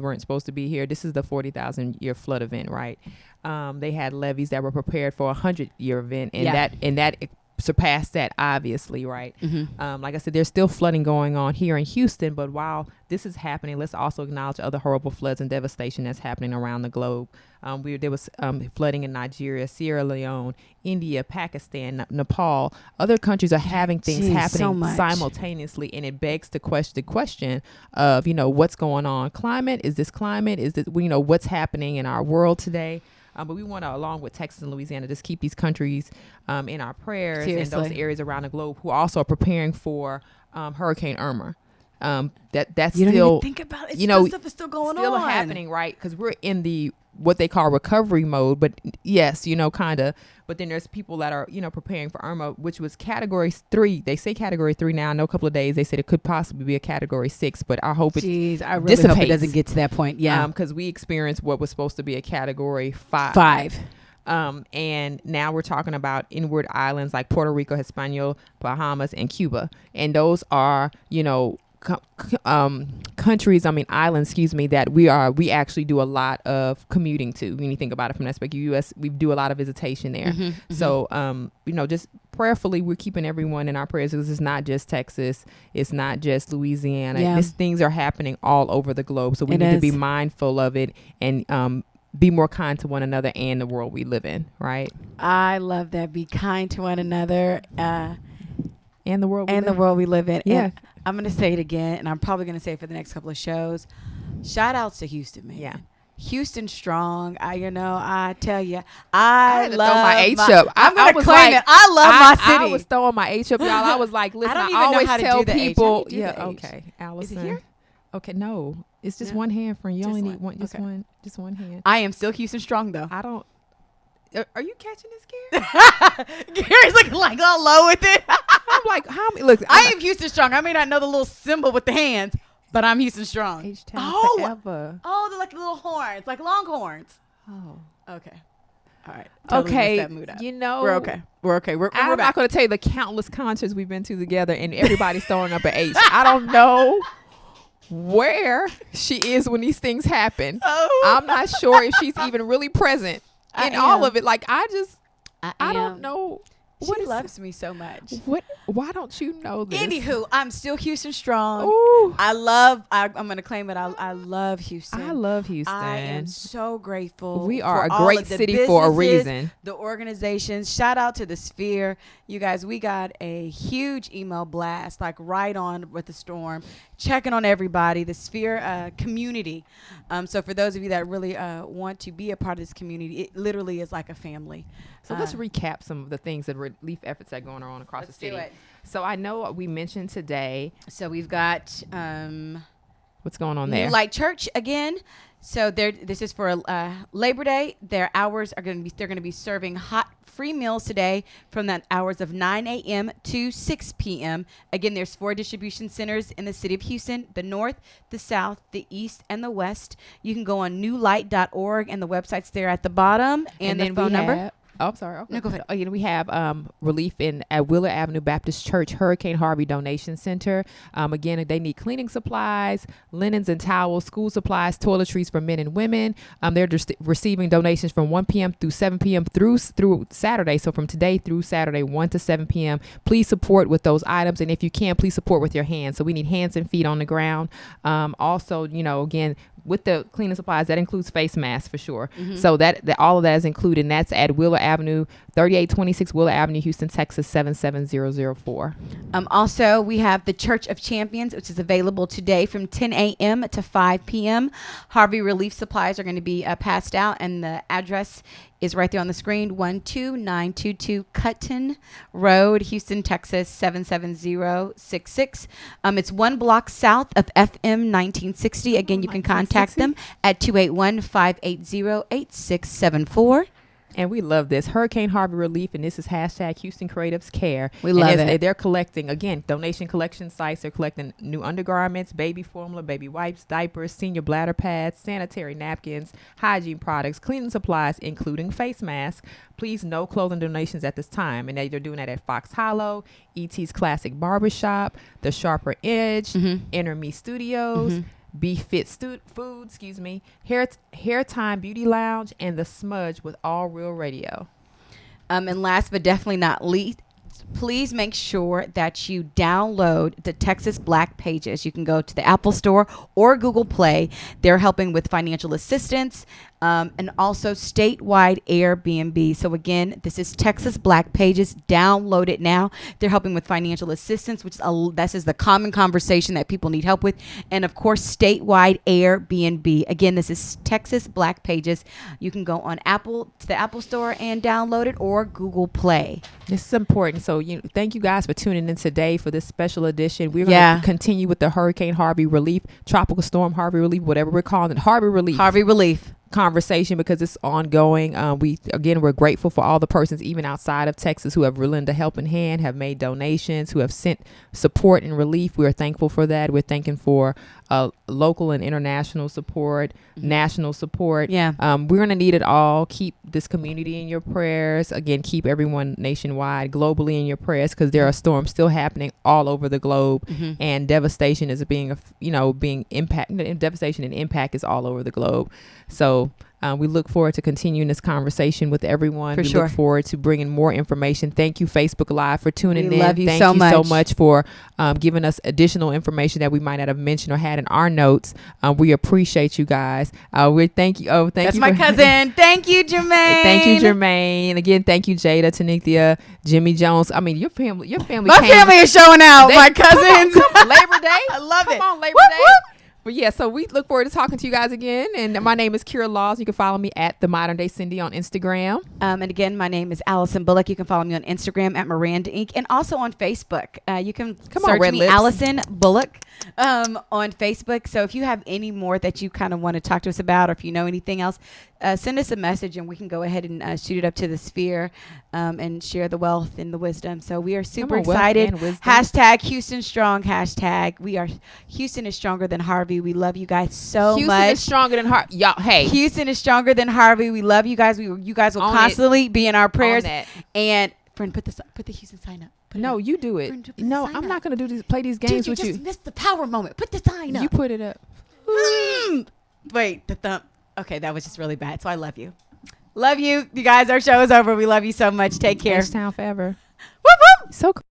weren't supposed to be here. This is the 40,000 year flood event, right? They had levees that were prepared for a 100-year event, and that surpassed that, obviously, right? Like I said, there's still flooding going on here in Houston, but while this is happening, let's also acknowledge other horrible floods and devastation that's happening around the globe. There was flooding in Nigeria, Sierra Leone, India, Pakistan, Nepal. Other countries are having things happening simultaneously, and it begs the question of, what's going on? Climate? Is this climate? Is this, what's happening in our world today? But we want to, along with Texas and Louisiana, just keep these countries in our prayers. Seriously. And those areas around the globe who also are preparing for Hurricane Irma. That's you still, don't even think about it. Stuff is still going still on. happening, right? Because we're in the what they call recovery mode. But yes, kind of. But then there's people that are, preparing for Irma, which was category 3. They say category 3 now. In a couple of days, they said it could possibly be a category 6. But I hope I really hope it doesn't get to that point. Yeah. Because we experienced what was supposed to be a category 5. And now we're talking about inward islands like Puerto Rico, Hispaniola, Bahamas, and Cuba. And those are, countries, islands, that we actually do a lot of commuting to. When you think about it from that perspective, U.S., we do a lot of visitation there. So, just prayerfully, we're keeping everyone in our prayers, because it's not just Texas, it's not just Louisiana. These things are happening all over the globe. So we need to be mindful of it and be more kind to one another and the world we live in, right? I love that. Be kind to one another. And the world we live in. Yeah. And I'm going to say it again, and I'm probably going to say it for the next couple of shows. Shout outs to Houston, man. Yeah. Houston strong. I tell you, I had to love throw my H up. I'm going to claim it. I love my city. I was throwing my H up, y'all. I was like, listen, I don't I even know always how to tell do the H. people. How do you do the H? Okay, Allison. Is it here? Okay, no, it's just No? one hand, friend. You Just only one. need one, just Okay. one hand. I am still Houston strong, though. I don't. Are you catching this, Gary? Gary's looking like all low with it. I'm like, how many? Look, I am Houston strong. I may not know the little symbol with the hands, but I'm Houston strong. H-Town forever. Oh, they're like the little horns, like longhorns. Oh, okay. All right. okay. messed that mood up. We're okay. We're okay. We're I'm back. not going to tell you the countless concerts we've been to together, and everybody's throwing up an H. I don't know where she is when these things happen. Oh. I'm not sure if she's even really present in all of it. Like, I don't know. She loves me so much. Why don't you know this? Anywho, I'm still Houston strong. Ooh. I'm going to claim it. I love Houston. I love Houston. I am so grateful. We are for a all great of the city for a businesses, reason. The organizations. Shout out to the Sphere. You guys, we got a huge email blast, like right on with the storm, checking on everybody, the Sphere community. So for those of you that really want to be a part of this community, it literally is like a family. So let's recap some of the things that relief efforts that are going on across the city. Do it. So I know we mentioned today. So we've got What's going on there? New Light Church again. So this is for Labor Day. Their hours are they're going to be serving hot free meals today from the hours of 9 a.m. to 6 p.m. Again, there's 4 distribution centers in the city of Houston: the north, the south, the east, and the west. You can go on newlight.org, and the website's there at the bottom, and the phone number. Oh, I'm sorry. Okay. No, go ahead. We have relief at Willard Avenue Baptist Church Hurricane Harvey Donation Center. Again, they need cleaning supplies, linens and towels, school supplies, toiletries for men and women. They're just receiving donations from 1 p.m. through 7 p.m. through Saturday. So from today through Saturday, 1 to 7 p.m. Please support with those items, and if you can, please support with your hands. So we need hands and feet on the ground. Also, again, with the cleaning supplies, that includes face masks for sure. Mm-hmm. So that all of that is included, and that's at Willard Avenue, 3826 Willard Avenue, Houston, Texas, 77004. Also, we have the Church of Champions, which is available today from 10 a.m. to 5 p.m. Harvey relief supplies are going to be passed out, and the address is right there on the screen: 12922 Cutton Road, Houston, Texas, 77066. It's 1 block south of FM 1960. Again, you can contact them at 281-580-8674. And we love this. Hurricane Harvey Relief, and this is hashtag Houston Creatives Care. We love it. They're collecting, again, donation collection sites. They're collecting new undergarments, baby formula, baby wipes, diapers, senior bladder pads, sanitary napkins, hygiene products, cleaning supplies, including face masks. Please, no clothing donations at this time. And they're doing that at Fox Hollow, E.T.'s Classic Barbershop, The Sharper Edge, Enter Me Studios, Be Fit Food, Hair Time Beauty Lounge, and The Smudge with All Real Radio. And last but definitely not least, please make sure that you download the Texas Black Pages. You can go to the Apple Store or Google Play. They're helping with financial assistance and also statewide Airbnb. So again, this is Texas Black Pages. Download it now. They're helping with financial assistance, which is this is the common conversation that people need help with. And of course, statewide Airbnb. Again, this is Texas Black Pages. You can go on the Apple Store and download it, or Google Play. This is important. So thank you guys for tuning in today for this special edition. We're going to continue with the Hurricane Harvey Relief, Tropical Storm Harvey Relief, whatever we're calling it, Harvey Relief conversation, because it's ongoing. We're grateful for all the persons even outside of Texas who have lent a helping hand, have made donations, who have sent support and relief. We're thankful for that. We're thanking for local and international support, national support. We're going to need it all. Keep this community in your prayers. Again, keep everyone nationwide, globally in your prayers, because there are storms still happening all over the globe, and devastation is being impacted. Devastation and impact is all over the globe. So we look forward to continuing this conversation with everyone. We look forward to bringing more information. Thank you, Facebook Live, for tuning in. Love you Thank so you much. so much for giving us additional information that we might not have mentioned or had in our notes. We appreciate you guys. Thank you. That's my cousin. Thank you, Jermaine. Thank you, Jermaine. Again, thank you, Jada, Tanithia, Jimmy Jones. I mean, your family. My family is showing out. My cousins. Come on, Labor Day. I love it. Come on, Labor Day. But yeah, so we look forward to talking to you guys again. And my name is Kira Laws. You can follow me at The Modern Day Cindy on Instagram. And again, my name is Allison Bullock. You can follow me on Instagram at Miranda Inc. and also on Facebook. You can search Red me Lips. Allison Bullock on Facebook. So if you have any more that you kind of want to talk to us about, or if you know anything else, send us a message and we can go ahead and shoot it up to the sphere and share the wealth and the wisdom. So we are super excited. Hashtag Houston Strong. Hashtag Houston is stronger than Harvey. We love you guys so much. Houston is stronger than Harvey. Y'all, hey. Houston is stronger than Harvey. We love you guys. You guys will constantly be in our prayers. And friend, put the Houston sign up. No, you do it. Friend, no, I'm not going to play these games with you. You just missed the power moment. Put the sign up. You put it up. Wait, the thumb. Okay, that was just really bad. So I love you. Love you. You guys, our show is over. We love you so much. Take care. H-Town forever. Whoop, whoop. So cool.